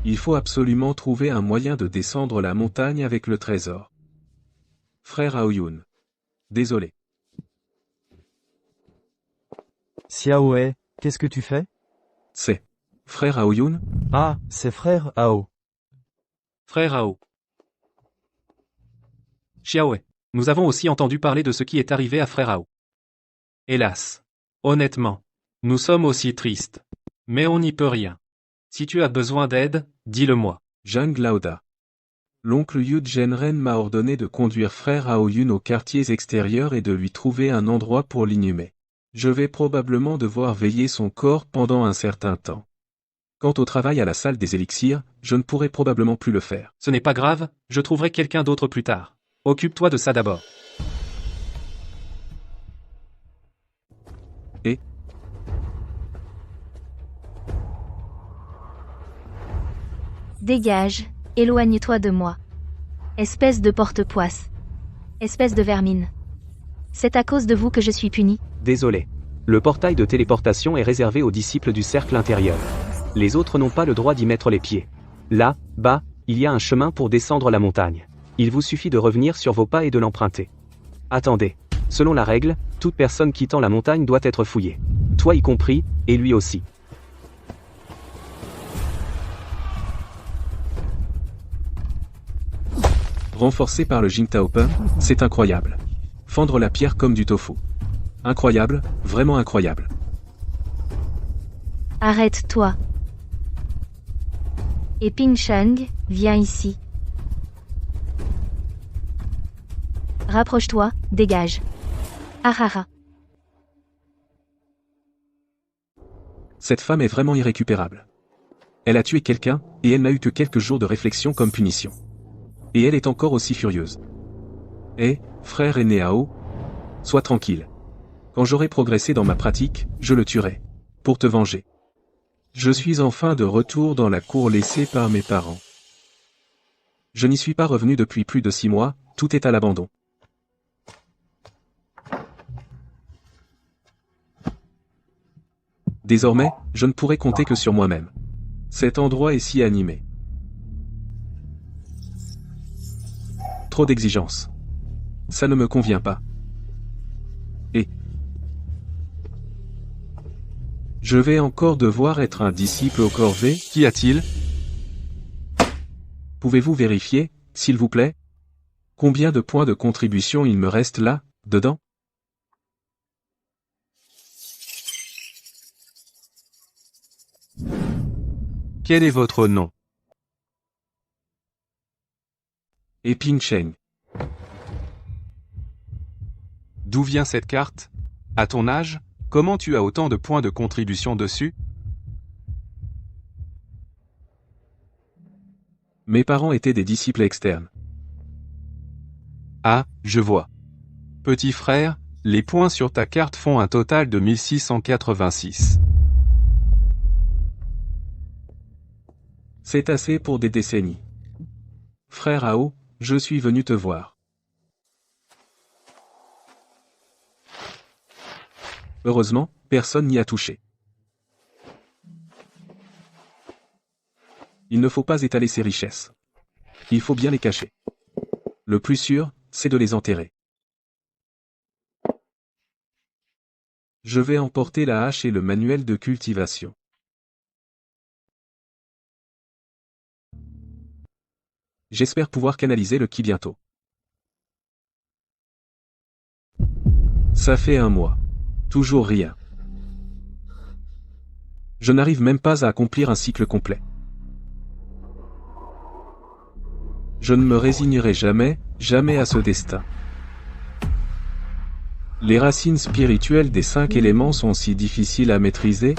Il faut absolument trouver un moyen de descendre la montagne avec le trésor. Frère Aoyun. Désolé. Xiaohe, qu'est-ce que tu fais? C'est. Frère Aoyun? Ah, c'est frère Ao. Frère Ao. Xiaohe, nous avons aussi entendu parler de ce qui est arrivé à frère Ao. Hélas. Honnêtement. Nous sommes aussi tristes. Mais on n'y peut rien. Si tu as besoin d'aide, dis-le-moi. Zhang Laoda. L'oncle Yu Zhenren m'a ordonné de conduire frère Aoyun aux quartiers extérieurs et de lui trouver un endroit pour l'inhumer. Je vais probablement devoir veiller son corps pendant un certain temps. Quant au travail à la salle des élixirs, je ne pourrai probablement plus le faire. Ce n'est pas grave, je trouverai quelqu'un d'autre plus tard. Occupe-toi de ça d'abord. Et Dégage, éloigne-toi de moi. Espèce de porte-poisse. Espèce de vermine. C'est à cause de vous que je suis puni. Désolé. Le portail de téléportation est réservé aux disciples du cercle intérieur. Les autres n'ont pas le droit d'y mettre les pieds. Là, bas, il y a un chemin pour descendre la montagne. Il vous suffit de revenir sur vos pas et de l'emprunter. Attendez. Selon la règle, toute personne quittant la montagne doit être fouillée. Toi y compris, et lui aussi. renforcé par le Jingtaopen, c'est incroyable. Fendre la pierre comme du tofu. Incroyable, vraiment incroyable. Arrête-toi. Et Ping Shang, viens ici. Rapproche-toi, dégage. Ah ah ah. Cette femme est vraiment irrécupérable. Elle a tué quelqu'un, et elle n'a eu que quelques jours de réflexion comme punition. Et elle est encore aussi furieuse. Eh, frère aîné Ao, sois tranquille. Quand j'aurai progressé dans ma pratique, je le tuerai. Pour te venger. Je suis enfin de retour dans la cour laissée par mes parents. Je n'y suis pas revenu depuis plus de 6 mois, tout est à l'abandon. Désormais, je ne pourrai compter que sur moi-même. Cet endroit est si animé. Trop d'exigences. Ça ne me convient pas. Et je vais encore devoir être un disciple au corvée. Qu'y a-t-il? Pouvez-vous vérifier, s'il vous plaît? Combien de points de contribution il me reste là, dedans? Quel est votre nom? Et Ping Sheng. D'où vient cette carte? À ton âge, comment tu as autant de points de contribution dessus? Mes parents étaient des disciples externes. Ah, je vois. Petit frère, les points sur ta carte font un total de 1686. C'est assez pour des décennies. Frère Ao, je suis venu te voir. Heureusement, personne n'y a touché. Il ne faut pas étaler ses richesses. Il faut bien les cacher. Le plus sûr, c'est de les enterrer. Je vais emporter la hache et le manuel de cultivation. J'espère pouvoir canaliser le ki bientôt. Ça fait 1 mois. Toujours rien. Je n'arrive même pas à accomplir un cycle complet. Je ne me résignerai jamais, jamais à ce destin. Les racines spirituelles des 5 éléments sont si difficiles à maîtriser.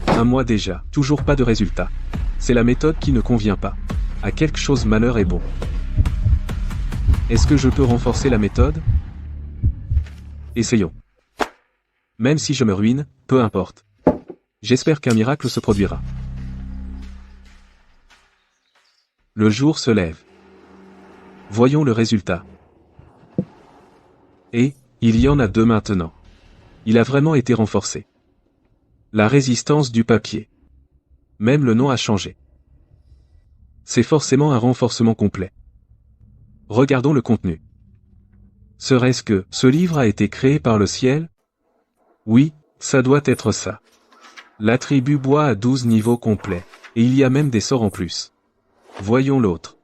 Un mois déjà, toujours pas de résultat. C'est la méthode qui ne convient pas. À quelque chose malheur est bon. Est-ce que je peux renforcer la méthode? Essayons. Même si je me ruine, peu importe. J'espère qu'un miracle se produira. Le jour se lève. Voyons le résultat. Et, il y en a 2 maintenant. Il a vraiment été renforcé. La résistance du papier. Même le nom a changé. C'est forcément un renforcement complet. Regardons le contenu. Serait-ce que ce livre a été créé par le ciel? Oui, ça doit être ça. L'attribut bois a 12 niveaux complets, et il y a même des sorts en plus. Voyons l'autre.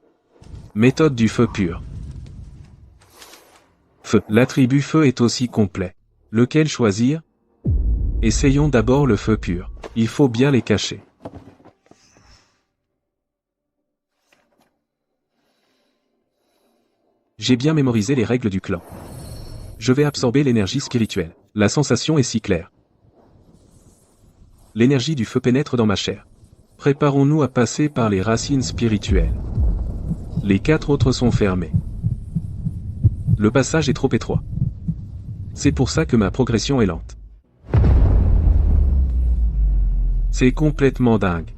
Méthode du feu pur. Feu. L'attribut feu est aussi complet. Lequel choisir? Essayons d'abord le feu pur. Il faut bien les cacher. J'ai bien mémorisé les règles du clan. Je vais absorber l'énergie spirituelle. La sensation est si claire. L'énergie du feu pénètre dans ma chair. Préparons-nous à passer par les racines spirituelles. Les 4 autres sont fermés. Le passage est trop étroit. C'est pour ça que ma progression est lente. C'est complètement dingue.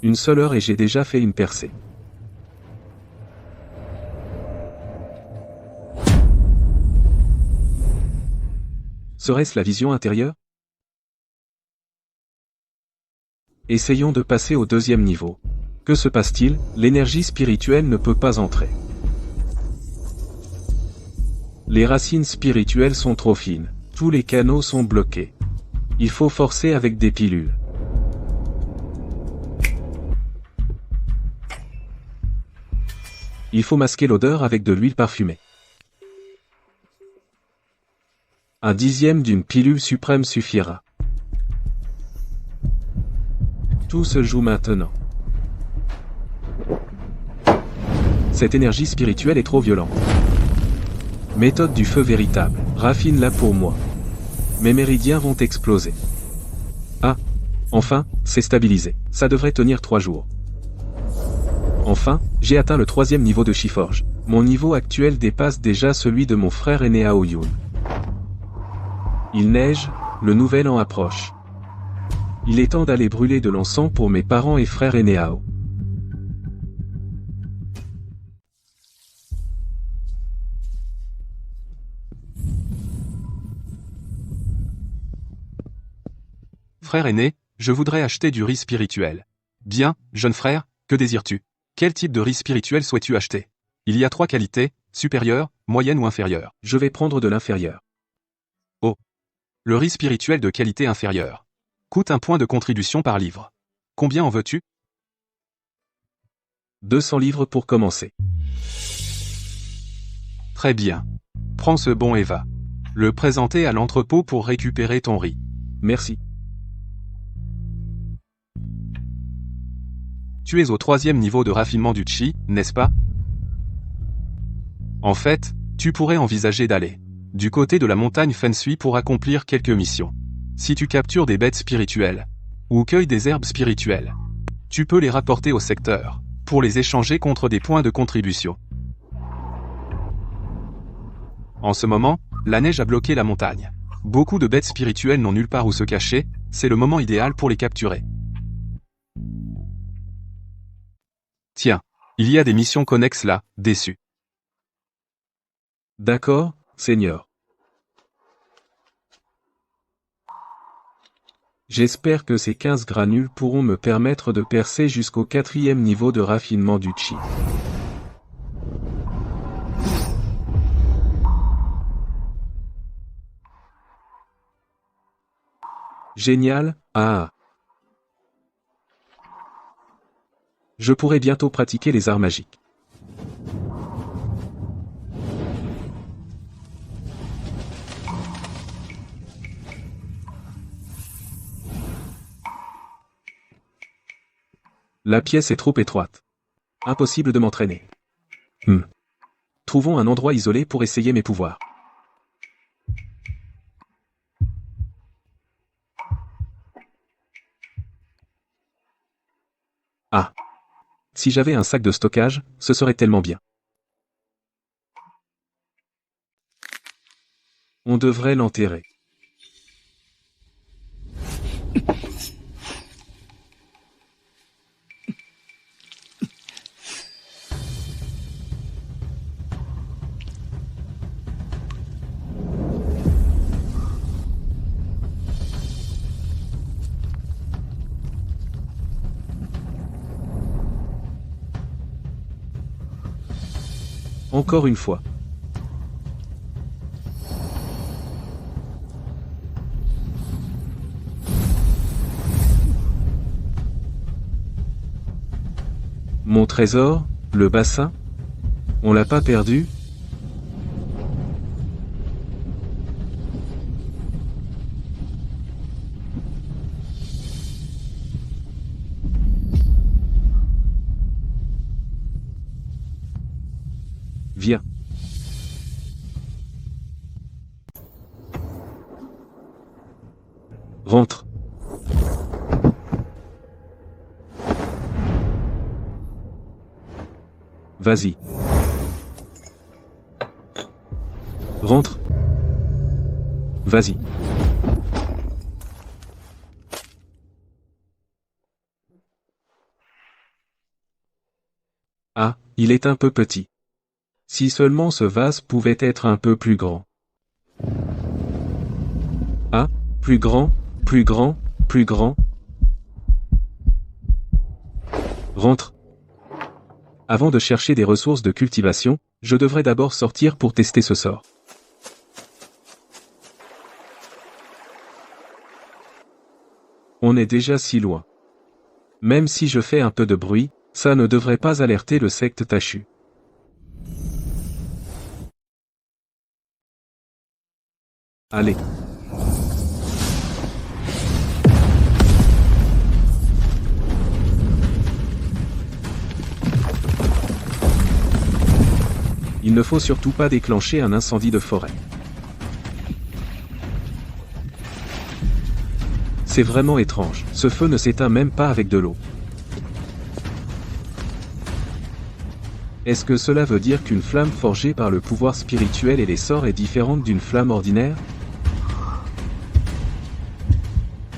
Une seule heure et j'ai déjà fait une percée. Serait-ce la vision intérieure? Essayons de passer au 2e niveau. Que se passe-t-il? L'énergie spirituelle ne peut pas entrer. Les racines spirituelles sont trop fines. Tous les canaux sont bloqués. Il faut forcer avec des pilules. Il faut masquer l'odeur avec de l'huile parfumée. Un 10e d'une pilule suprême suffira. Tout se joue maintenant. Cette énergie spirituelle est trop violente. Méthode du feu véritable. Raffine-la pour moi. Mes méridiens vont exploser. Ah, enfin, c'est stabilisé. Ça devrait tenir 3 jours. Enfin, j'ai atteint le 3e niveau de Chiforge. Mon niveau actuel dépasse déjà celui de mon frère aîné Aoyun. Il neige, le nouvel an approche. Il est temps d'aller brûler de l'encens pour mes parents et frères aînés Ao. Frère aîné, je voudrais acheter du riz spirituel. Bien, jeune frère, que désires-tu? Quel type de riz spirituel souhaites-tu acheter? Il y a 3 qualités, supérieure, moyenne ou inférieure. Je vais prendre de l'inférieur. Oh. Le riz spirituel de qualité inférieure. Coûte 1 point de contribution par livre. Combien en veux-tu? 200 livres pour commencer. Très bien. Prends ce bon et va le présenter à l'entrepôt pour récupérer ton riz. Merci. Tu es au 3e niveau de raffinement du chi, n'est-ce pas? En fait, tu pourrais envisager d'aller du côté de la montagne Feng Shui pour accomplir quelques missions. Si tu captures des bêtes spirituelles, ou cueilles des herbes spirituelles, tu peux les rapporter au secteur, pour les échanger contre des points de contribution. En ce moment, la neige a bloqué la montagne. Beaucoup de bêtes spirituelles n'ont nulle part où se cacher, c'est le moment idéal pour les capturer. Tiens, il y a des missions connexes là, dessus. D'accord, Seigneur. J'espère que ces 15 granules pourront me permettre de percer jusqu'au 4e niveau de raffinement du chi. Génial, ah. Je pourrai bientôt pratiquer les arts magiques. La pièce est trop étroite. Impossible de m'entraîner. Trouvons un endroit isolé pour essayer mes pouvoirs. Ah. Si j'avais un sac de stockage, ce serait tellement bien. On devrait l'enterrer. Encore une fois. Mon trésor, le bassin? On l'a pas perdu? Viens. Rentre. Vas-y. Rentre. Vas-y. Ah, il est un peu petit. Si seulement ce vase pouvait être un peu plus grand. Ah, plus grand, plus grand, plus grand. Rentre. Avant de chercher des ressources de cultivation, je devrais d'abord sortir pour tester ce sort. On est déjà si loin. Même si je fais un peu de bruit, ça ne devrait pas alerter le secte Tachu. Allez. Il ne faut surtout pas déclencher un incendie de forêt. C'est vraiment étrange, ce feu ne s'éteint même pas avec de l'eau. Est-ce que cela veut dire qu'une flamme forgée par le pouvoir spirituel et les sorts est différente d'une flamme ordinaire?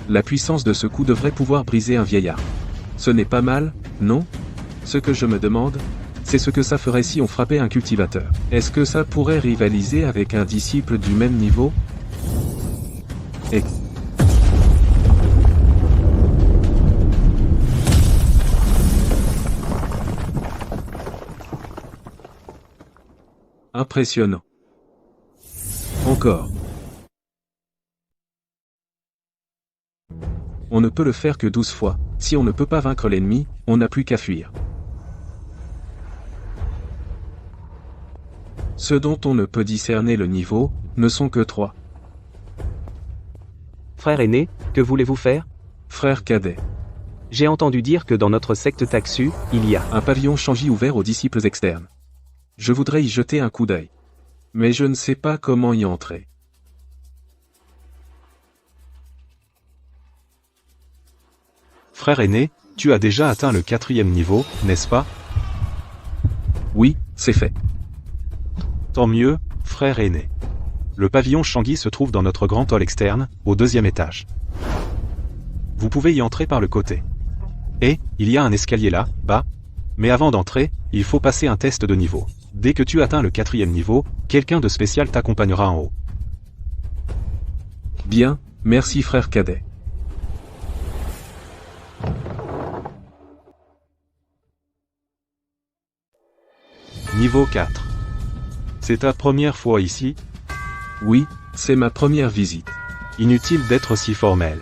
La puissance de ce coup devrait pouvoir briser un vieillard. Ce n'est pas mal, non? Ce que je me demande, c'est ce que ça ferait si on frappait un cultivateur. Est-ce que ça pourrait rivaliser avec un disciple du même niveau? Et... Impressionnant. Encore. On ne peut le faire que 12 fois. Si on ne peut pas vaincre l'ennemi, on n'a plus qu'à fuir. Ceux dont on ne peut discerner le niveau, ne sont que 3. Frère aîné, que voulez-vous faire? Frère cadet. J'ai entendu dire que dans notre secte Taxu, il y a Un pavillon Shanji ouvert aux disciples externes. Je voudrais y jeter un coup d'œil. Mais je ne sais pas comment y entrer. Frère aîné, tu as déjà atteint le 4e niveau, n'est-ce pas? Oui, c'est fait. Tant mieux, frère aîné. Le pavillon Shangi se trouve dans notre grand hall externe, au 2e étage. Vous pouvez y entrer par le côté. Et, il y a un escalier là, bas. Mais avant d'entrer, il faut passer un test de niveau. Dès que tu atteins le 4e niveau, quelqu'un de spécial t'accompagnera en haut. Bien, merci frère cadet. Niveau 4. C'est ta première fois ici? Oui, c'est ma première visite. Inutile d'être si formel.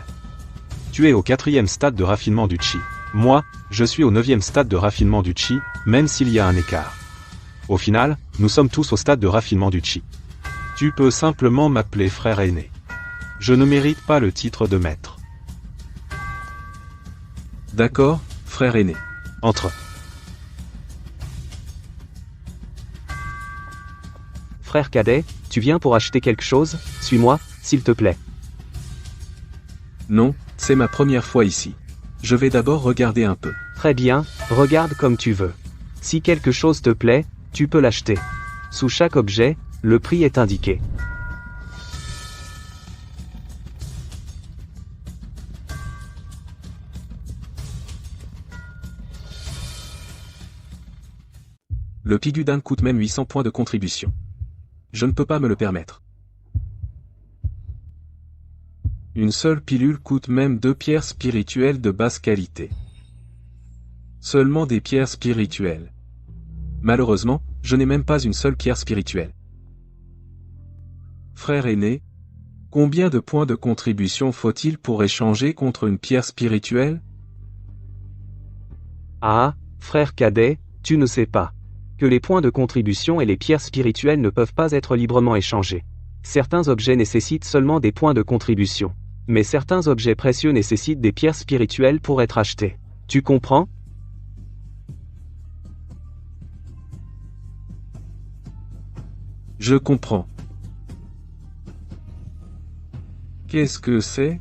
Tu es au 4e stade de raffinement du chi. Moi, je suis au 9e stade de raffinement du chi, même s'il y a un écart. Au final, nous sommes tous au stade de raffinement du chi. Tu peux simplement m'appeler frère aîné. Je ne mérite pas le titre de maître. D'accord, frère aîné. Entre. Frère cadet, tu viens pour acheter quelque chose? Suis-moi, s'il te plaît. Non, c'est ma première fois ici. Je vais d'abord regarder un peu. Très bien, regarde comme tu veux. Si quelque chose te plaît, tu peux l'acheter. Sous chaque objet, le prix est indiqué. Le Pigudin coûte même 800 points de contribution. Je ne peux pas me le permettre. Une seule pilule coûte même 2 pierres spirituelles de basse qualité. Seulement des pierres spirituelles. Malheureusement, je n'ai même pas une seule pierre spirituelle. Frère aîné, combien de points de contribution faut-il pour échanger contre une pierre spirituelle? Ah, frère cadet, tu ne sais pas que les points de contribution et les pierres spirituelles ne peuvent pas être librement échangés. Certains objets nécessitent seulement des points de contribution, mais certains objets précieux nécessitent des pierres spirituelles pour être achetés. Tu comprends? Je comprends. Qu'est-ce que c'est?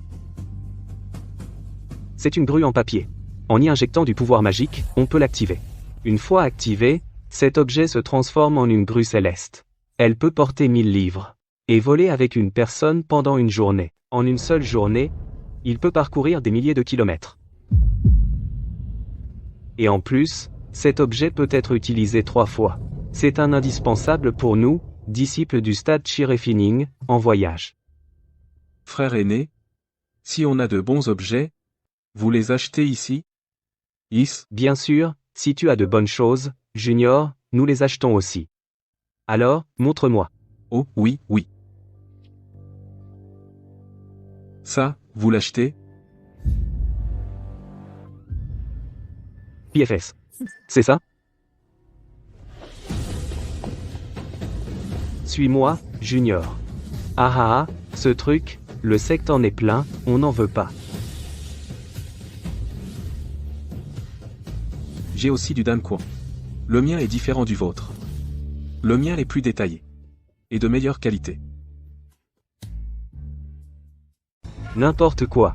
C'est une grue en papier. En y injectant du pouvoir magique, on peut l'activer. Une fois activé, cet objet se transforme en une grue céleste. Elle peut porter 1000 livres et voler avec une personne pendant une journée. En une seule journée, il peut parcourir des milliers de kilomètres. Et en plus, cet objet peut être utilisé 3 fois. C'est un indispensable pour nous, disciples du stade Chirefining, en voyage. Frère aîné, si on a de bons objets, vous les achetez ici? Bien sûr, si tu as de bonnes choses, Junior, nous les achetons aussi. Alors, montre-moi. Oh, oui, oui. Ça, vous l'achetez? PFS. C'est ça? Suis-moi, Junior. Ah ah ah, ce truc, le secte en est plein, on n'en veut pas. J'ai aussi du Danquan. Le mien est différent du vôtre. Le mien est plus détaillé. Et de meilleure qualité. N'importe quoi.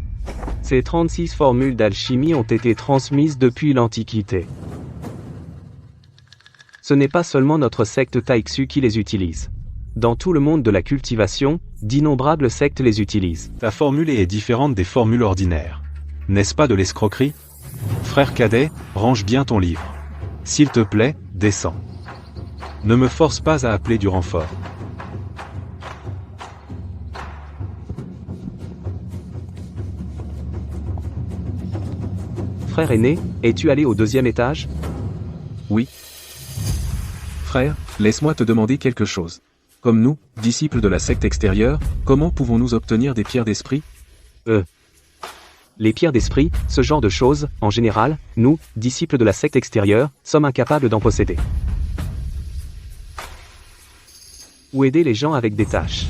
Ces 36 formules d'alchimie ont été transmises depuis l'Antiquité. Ce n'est pas seulement notre secte Taixu qui les utilise. Dans tout le monde de la cultivation, d'innombrables sectes les utilisent. Ta formule est différente des formules ordinaires. N'est-ce pas de l'escroquerie? Frère cadet, range bien ton livre. S'il te plaît, descends. Ne me force pas à appeler du renfort. Frère aîné, es-tu allé au 2e étage? Oui. Frère, laisse-moi te demander quelque chose. Comme nous, disciples de la secte extérieure, comment pouvons-nous obtenir des pierres d'esprit? Les pierres d'esprit, ce genre de choses, en général, nous, disciples de la secte extérieure, sommes incapables d'en posséder. Ou aider les gens avec des tâches.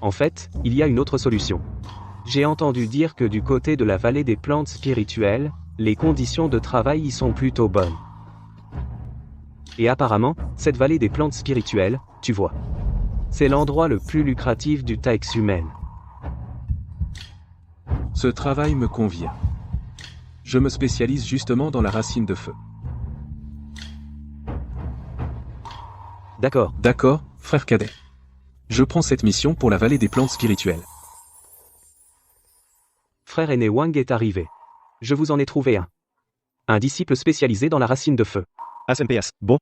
En fait, il y a une autre solution. J'ai entendu dire que du côté de la vallée des plantes spirituelles, les conditions de travail y sont plutôt bonnes. Et apparemment, cette vallée des plantes spirituelles, tu vois, c'est l'endroit le plus lucratif du Taix humaine. Ce travail me convient. Je me spécialise justement dans la racine de feu. D'accord. D'accord, frère cadet. Je prends cette mission pour la vallée des plantes spirituelles. Frère aîné Wang est arrivé. Je vous en ai trouvé un. Un disciple spécialisé dans la racine de feu. ASMPS, bon.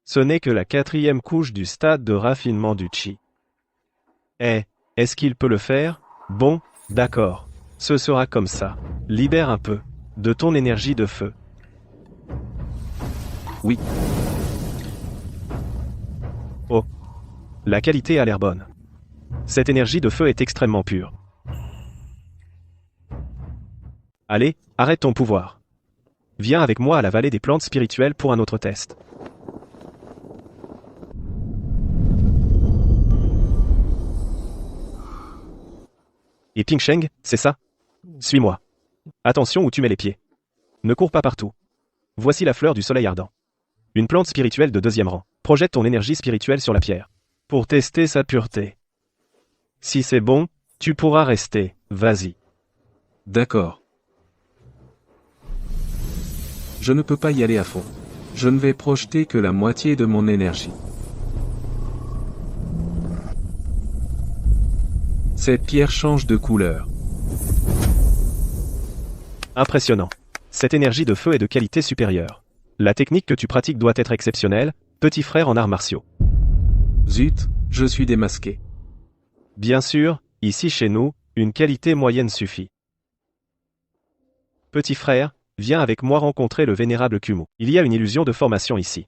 Ce n'est que la 4e couche du stade de raffinement du chi. Est-ce qu'il peut le faire? Bon, d'accord. Ce sera comme ça. Libère un peu de ton énergie de feu. Oui. Oh. La qualité a l'air bonne. Cette énergie de feu est extrêmement pure. Allez, arrête ton pouvoir. Viens avec moi à la vallée des plantes spirituelles pour un autre test. Et Ping Sheng, c'est ça? Suis-moi. Attention où tu mets les pieds. Ne cours pas partout. Voici la fleur du soleil ardent. Une plante spirituelle de 2e rang. Projette ton énergie spirituelle sur la pierre. pour tester sa pureté. Si c'est bon, tu pourras rester, vas-y. D'accord. Je ne peux pas y aller à fond. Je ne vais projeter que la moitié de mon énergie. Cette pierre change de couleur. Impressionnant. Cette énergie de feu est de qualité supérieure. La technique que tu pratiques doit être exceptionnelle, petit frère en arts martiaux. Zut, je suis démasqué. Bien sûr, ici chez nous, une qualité moyenne suffit. Petit frère, viens avec moi rencontrer le vénérable Kumu. Il y a une illusion de formation ici.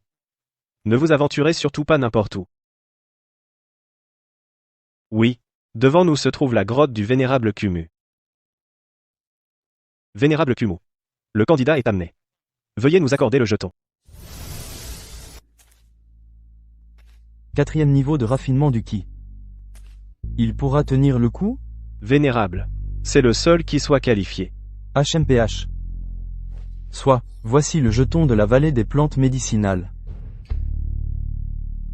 Ne vous aventurez surtout pas n'importe où. Oui, devant nous se trouve la grotte du vénérable Kumu. Vénérable Kumu. Le candidat est amené. Veuillez nous accorder le jeton. 4e niveau de raffinement du ki. Il pourra tenir le coup? Vénérable. C'est le seul qui soit qualifié. HMPH. Soit, voici le jeton de la vallée des plantes médicinales.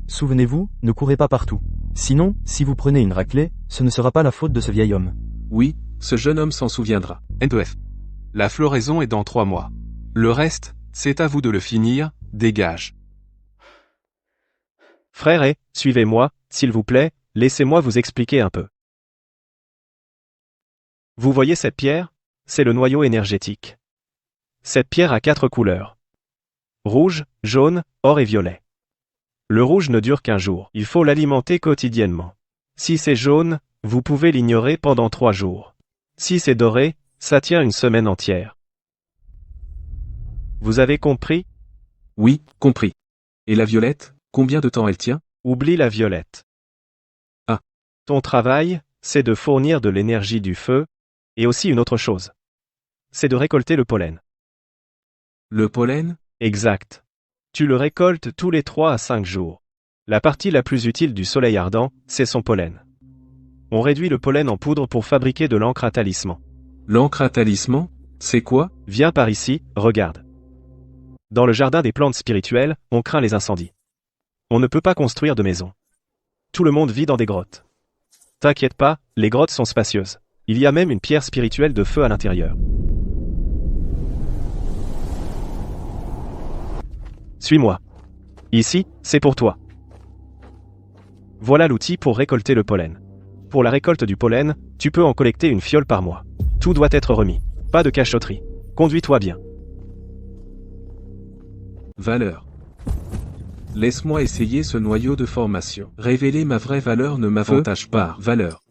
Souvenez-vous, ne courez pas partout. Sinon, si vous prenez une raclée, ce ne sera pas la faute de ce vieil homme. Oui, ce jeune homme s'en souviendra. N2F. La floraison est dans 3 mois. Le reste, c'est à vous de le finir, dégage. Frère, suivez-moi, s'il vous plaît, laissez-moi vous expliquer un peu. Vous voyez cette pierre? C'est le noyau énergétique. Cette pierre a 4 couleurs. Rouge, jaune, or et violet. Le rouge ne dure qu'un jour, il faut l'alimenter quotidiennement. Si c'est jaune, vous pouvez l'ignorer pendant 3 jours. Si c'est doré, ça tient une semaine entière. Vous avez compris? Oui, compris. Et la violette, combien de temps elle tient? Oublie la violette. Ah. Ton travail, c'est de fournir de l'énergie du feu, et aussi une autre chose. C'est de récolter le pollen. Le pollen? Exact. Tu le récoltes tous les 3 à 5 jours. La partie la plus utile du soleil ardent, c'est son pollen. On réduit le pollen en poudre pour fabriquer de l'encre à talisman. L'encre à talisman? C'est quoi? Viens par ici, regarde. Dans le jardin des plantes spirituelles, on craint les incendies. On ne peut pas construire de maison. Tout le monde vit dans des grottes. T'inquiète pas, les grottes sont spacieuses. Il y a même une pierre spirituelle de feu à l'intérieur. Suis-moi. Ici, c'est pour toi. Voilà l'outil pour récolter le pollen. Pour la récolte du pollen, tu peux en collecter une fiole par mois. Tout doit être remis. Pas de cachotterie. Conduis-toi bien. Valeur. Laisse-moi essayer ce noyau de formation. Révéler ma vraie valeur ne m'avantage pas. Valeur.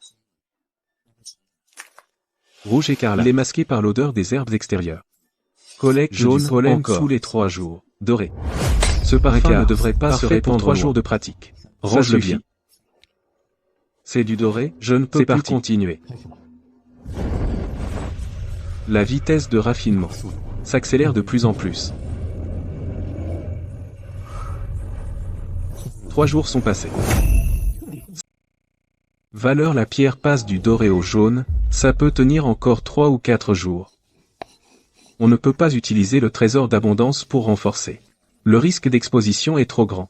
Rouge écarlate. Il est masqué par l'odeur des herbes extérieures. Collecte jaune du pollen encore. Tous les 3 jours. Doré. Ce parfum ne devrait pas se répandre. 3 jours de pratique. Range-le bien. C'est du doré, je ne peux plus continuer. La vitesse de raffinement s'accélère de plus en plus. 3 jours sont passés. Valeur la pierre passe du doré au jaune, ça peut tenir encore 3 ou 4 jours. On ne peut pas utiliser le trésor d'abondance pour renforcer. Le risque d'exposition est trop grand.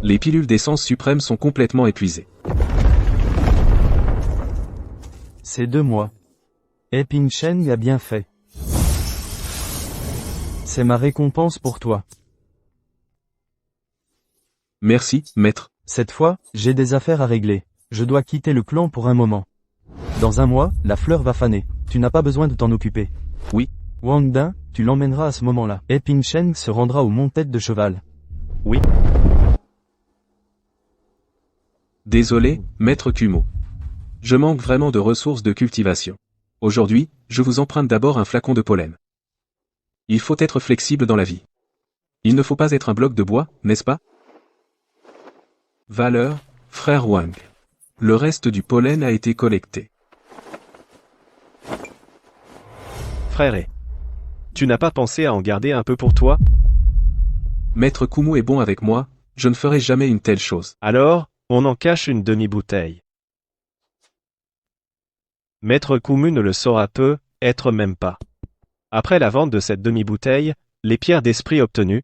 Les pilules d'essence suprême sont complètement épuisées. C'est 2 mois. Et Ping Shen a bien fait. C'est ma récompense pour toi. Merci, maître. Cette fois, j'ai des affaires à régler. Je dois quitter le clan pour un moment. Dans 1 mois, la fleur va faner. Tu n'as pas besoin de t'en occuper. Oui. Wang Dan, tu l'emmèneras à ce moment-là. Et Ping Shen se rendra au mont-tête de cheval. Oui. Désolé, maître Kumo. Je manque vraiment de ressources de cultivation. Aujourd'hui, je vous emprunte d'abord un flacon de pollen. Il faut être flexible dans la vie. Il ne faut pas être un bloc de bois, n'est-ce pas? Valeur, frère Wang. Le reste du pollen a été collecté. Frère, tu n'as pas pensé à en garder un peu pour toi? Maître Kumo est bon avec moi, je ne ferai jamais une telle chose. Alors, on en cache une demi-bouteille. Maître Kumu ne le saura peu, être même pas. Après la vente de cette demi-bouteille, les pierres d'esprit obtenues,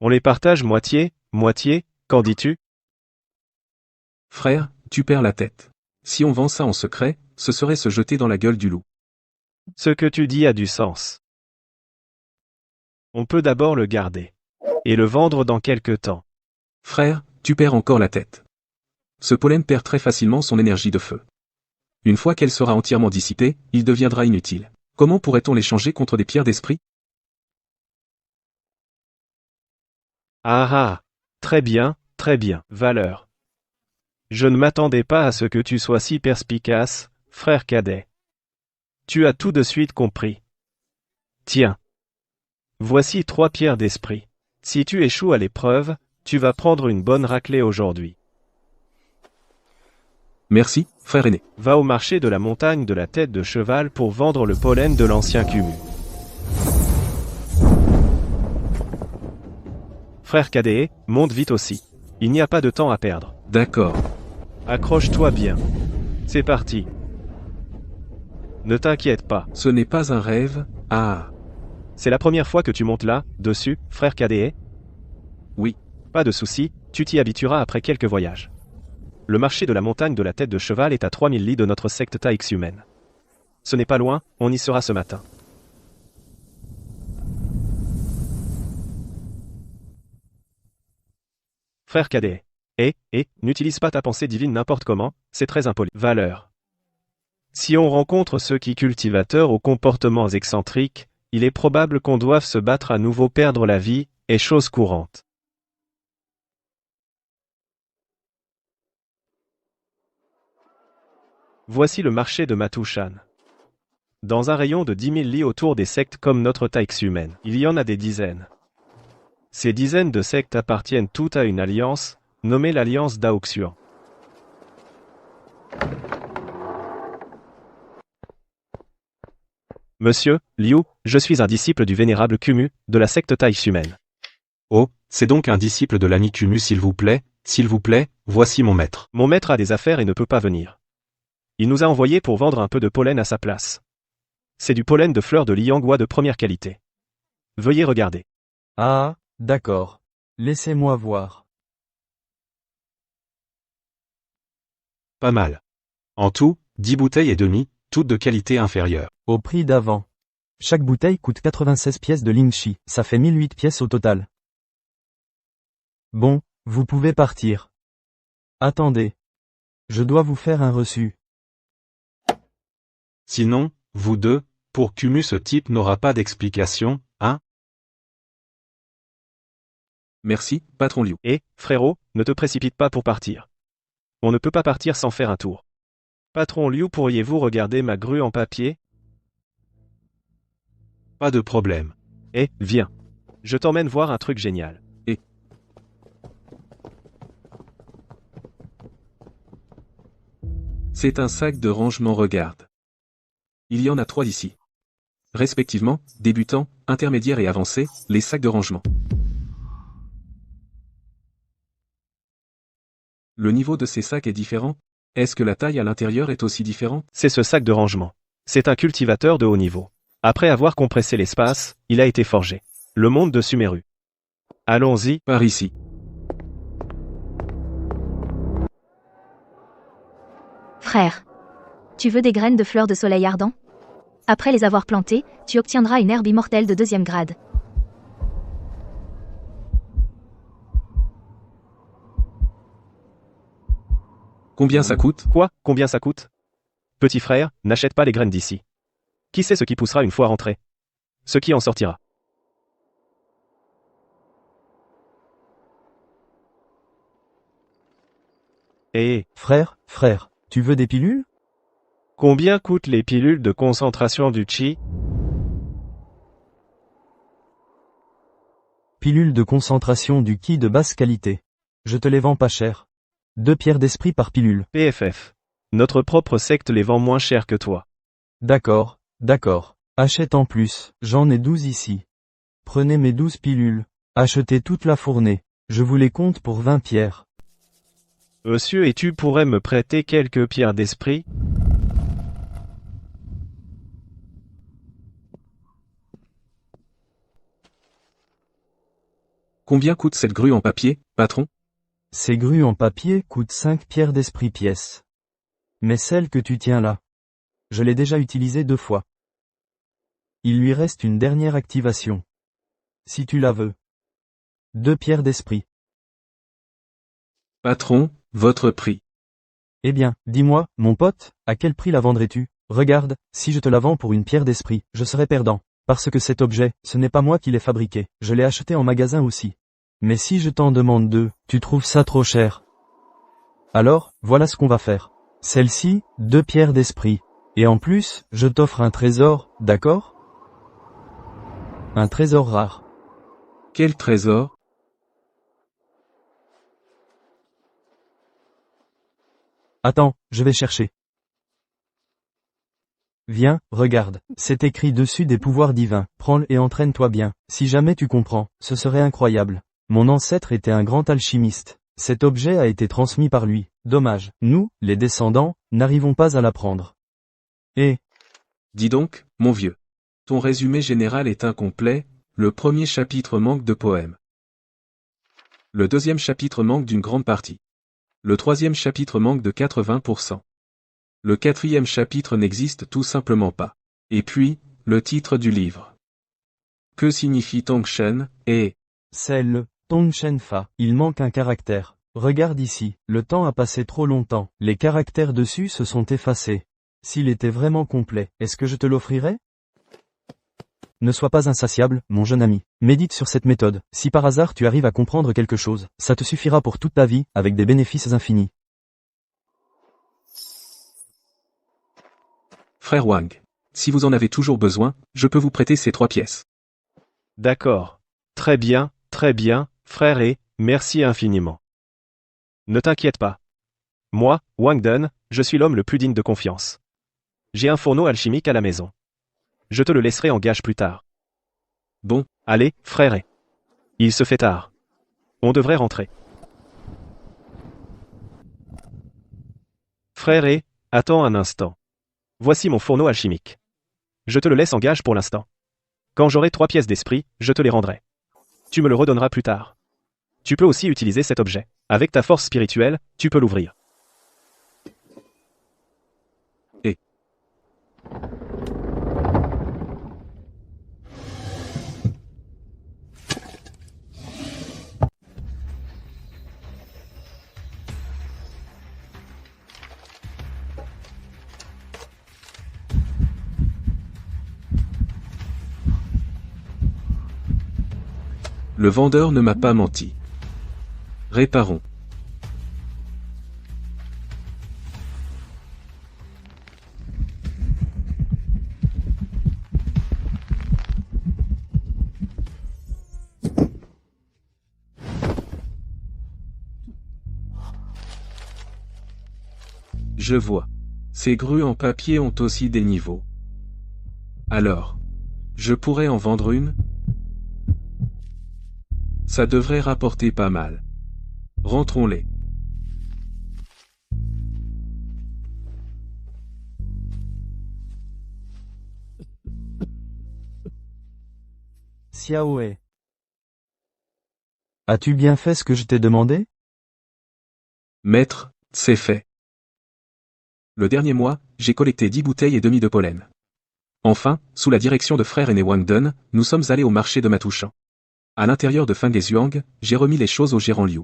on les partage moitié, qu'en dis-tu? Frère, tu perds la tête. Si on vend ça en secret, ce serait se jeter dans la gueule du loup. Ce que tu dis a du sens. On peut d'abord le garder. Et le vendre dans quelque temps. Frère, tu perds encore la tête. Ce pollen perd très facilement son énergie de feu. Une fois qu'elle sera entièrement dissipée, il deviendra inutile. Comment pourrait-on l'échanger contre des pierres d'esprit? Ah ah. Très bien, valeur. Je ne m'attendais pas à ce que tu sois si perspicace, frère cadet. Tu as tout de suite compris. Tiens. Voici 3 pierres d'esprit. Si tu échoues à l'épreuve, tu vas prendre une bonne raclée aujourd'hui. Merci, frère aîné. Va au marché de la montagne de la tête de cheval pour vendre le pollen de l'ancien cumul. Frère cadet, monte vite aussi. Il n'y a pas de temps à perdre. D'accord. Accroche-toi bien. C'est parti. Ne t'inquiète pas. Ce n'est pas un rêve, ah. C'est la première fois que tu montes là, dessus, frère cadet? Oui. Pas de souci, tu t'y habitueras après quelques voyages. Le marché de la montagne de la tête de cheval est à 3000 lits de notre secte Taïx humaine. Ce n'est pas loin, on y sera ce matin. Frère cadet. N'utilise pas ta pensée divine n'importe comment, c'est très impoli. Valeur. Si on rencontre ceux qui cultivateurs aux comportements excentriques, il est probable qu'on doive se battre à nouveau perdre la vie, est chose courante. Voici le marché de Matouchan. Dans un rayon de 10 000 lits autour des sectes comme notre Taïx humaine, il y en a des dizaines. Ces dizaines de sectes appartiennent toutes à une alliance, nommée l'Alliance d'Aoxuan. Monsieur, Liu, je suis un disciple du vénérable Kumu, de la secte Taïx humaine. Oh, c'est donc un disciple de l'ami Kumu s'il vous plaît, voici mon maître. Mon maître a des affaires et ne peut pas venir. Il nous a envoyés pour vendre un peu de pollen à sa place. C'est du pollen de fleurs de liangua de première qualité. Veuillez regarder. Ah, d'accord. Laissez-moi voir. Pas mal. En tout, 10 bouteilles et demie, toutes de qualité inférieure. Au prix d'avant. Chaque bouteille coûte 96 pièces de Lingxi, ça fait 1008 pièces au total. Bon, vous pouvez partir. Attendez. Je dois vous faire un reçu. Sinon, vous deux, pour Kumu ce type n'aura pas d'explication, hein? Merci, patron Liu. Frérot, ne te précipite pas pour partir. On ne peut pas partir sans faire un tour. Patron Liu, pourriez-vous regarder ma grue en papier? Pas de problème. Viens. Je t'emmène voir un truc génial. C'est un sac de rangement, regarde. Il y en a 3 ici. Respectivement, débutant, intermédiaire et avancé, les sacs de rangement. Le niveau de ces sacs est différent? Est-ce que la taille à l'intérieur est aussi différente? C'est ce sac de rangement. C'est un cultivateur de haut niveau. Après avoir compressé l'espace, il a été forgé. Le monde de Sumeru. Allons-y. Par ici. Frère. Tu veux des graines de fleurs de soleil ardent? Après les avoir plantées, tu obtiendras une herbe immortelle de 2e grade. Combien ça coûte? Quoi? Combien ça coûte? Petit frère, n'achète pas les graines d'ici. Qui sait ce qui poussera une fois rentré? Ce qui en sortira. Frère, tu veux des pilules? Combien coûtent les pilules de concentration du chi? Pilules de concentration du ki de basse qualité. Je te les vends pas cher. 2 pierres d'esprit par pilule. PFF. Notre propre secte les vend moins cher que toi. D'accord. Achète en plus, j'en ai 12 ici. Prenez mes 12 pilules. Achetez toute la fournée. Je vous les compte pour 20 pierres. Monsieur, et tu pourrais me prêter quelques pierres d'esprit? Combien coûte cette grue en papier, patron? Ces grues en papier coûtent 5 pierres d'esprit pièce. Mais celle que tu tiens là, je l'ai déjà utilisée 2 fois. Il lui reste une dernière activation. Si tu la veux. 2 pierres d'esprit. Patron, votre prix. Eh bien, dis-moi, mon pote, à quel prix la vendrais-tu? Regarde, si je te la vends pour une pierre d'esprit, je serai perdant. Parce que cet objet, ce n'est pas moi qui l'ai fabriqué, je l'ai acheté en magasin aussi. Mais si je t'en demande 2, tu trouves ça trop cher. Alors, voilà ce qu'on va faire. Celle-ci, 2 pierres d'esprit. Et en plus, je t'offre un trésor, d'accord? Un trésor rare. Quel trésor? Attends, je vais chercher. Viens, regarde, c'est écrit dessus des pouvoirs divins, prends-le et entraîne-toi bien, si jamais tu comprends, ce serait incroyable. Mon ancêtre était un grand alchimiste. Cet objet a été transmis par lui, dommage, nous, les descendants, n'arrivons pas à l'apprendre. Et... Dis donc, mon vieux. Ton résumé général est incomplet, le premier chapitre manque de poème. Le deuxième chapitre manque d'une grande partie. Le troisième chapitre manque de 80%. Le quatrième chapitre n'existe tout simplement pas. Et puis, le titre du livre. Que signifie Tongshen, et... C'est le Tongshen Fa. Il manque un caractère. Regarde ici, le temps a passé trop longtemps, les caractères dessus se sont effacés. S'il était vraiment complet, est-ce que je te l'offrirais? Ne sois pas insatiable, mon jeune ami. Médite sur cette méthode. Si par hasard tu arrives à comprendre quelque chose, ça te suffira pour toute ta vie, avec des bénéfices infinis. Frère Wang, si vous en avez toujours besoin, je peux vous prêter ces 3 pièces. D'accord. Très bien, frère et, merci infiniment. Ne t'inquiète pas. Moi, Wang Dun, je suis l'homme le plus digne de confiance. J'ai un fourneau alchimique à la maison. Je te le laisserai en gage plus tard. Bon. Allez, frère et. Il se fait tard. On devrait rentrer. Frère et, attends un instant. Voici mon fourneau alchimique. Je te le laisse en gage pour l'instant. Quand j'aurai 3 pièces d'esprit, je te les rendrai. Tu me le redonneras plus tard. Tu peux aussi utiliser cet objet. Avec ta force spirituelle, tu peux l'ouvrir. Et. Le vendeur ne m'a pas menti. Réparons. Je vois. Ces grues en papier ont aussi des niveaux. Alors, je pourrais en vendre une? Ça devrait rapporter pas mal. Rentrons-les. Xiaoé. As-tu bien fait ce que je t'ai demandé? Maître, c'est fait. Le dernier mois, j'ai collecté 10 bouteilles et demi de pollen. Enfin, sous la direction de frère aîné Wang Dun, nous sommes allés au marché de Matouchan. À l'intérieur de Fengezhuang, j'ai remis les choses au gérant Liu.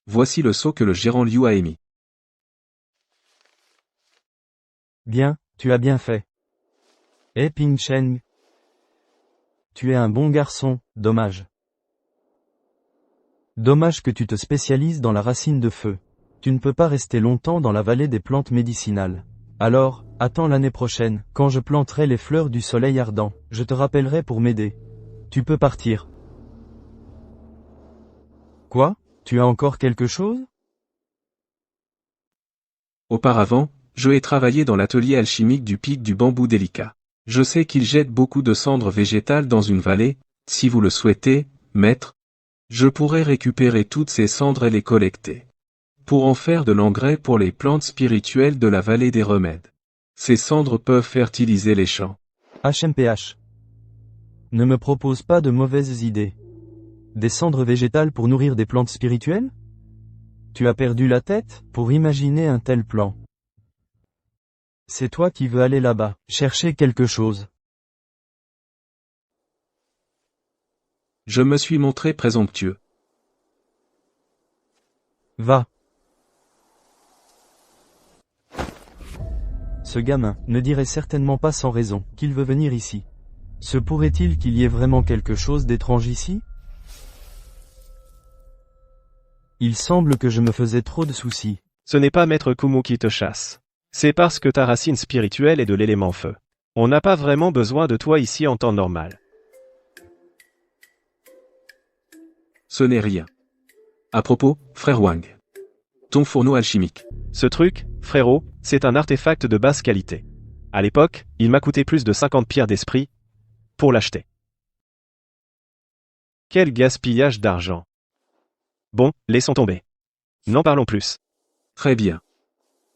Voici le seau que le gérant Liu a émis. Bien, tu as bien fait. Eh Ping Cheng. Tu es un bon garçon, dommage. Dommage que tu te spécialises dans la racine de feu. Tu ne peux pas rester longtemps dans la vallée des plantes médicinales. Alors, attends l'année prochaine, quand je planterai les fleurs du soleil ardent, je te rappellerai pour m'aider. Tu peux partir. Quoi? Tu as encore quelque chose? Auparavant, je ai travaillé dans l'atelier alchimique du pic du bambou délicat. Je sais qu'il jette beaucoup de cendres végétales dans une vallée, si vous le souhaitez, maître. Je pourrais récupérer toutes ces cendres et les collecter. Pour en faire de l'engrais pour les plantes spirituelles de la vallée des remèdes. Ces cendres peuvent fertiliser les champs. HMPH. Ne me propose pas de mauvaises idées. Des cendres végétales pour nourrir des plantes spirituelles? Tu as perdu la tête, pour imaginer un tel plan. C'est toi qui veux aller là-bas, chercher quelque chose. Je me suis montré présomptueux. Va. Ce gamin ne dirait certainement pas sans raison qu'il veut venir ici. Se pourrait-il qu'il y ait vraiment quelque chose d'étrange ici? Il semble que je me faisais trop de soucis. Ce n'est pas Maître Kumu qui te chasse. C'est parce que ta racine spirituelle est de l'élément feu. On n'a pas vraiment besoin de toi ici en temps normal. Ce n'est rien. À propos, frère Wang. Ton fourneau alchimique. Ce truc, frérot, c'est un artefact de basse qualité. À l'époque, il m'a coûté plus de 50 pierres d'esprit pour l'acheter. Quel gaspillage d'argent. Bon, laissons tomber. N'en parlons plus. Très bien.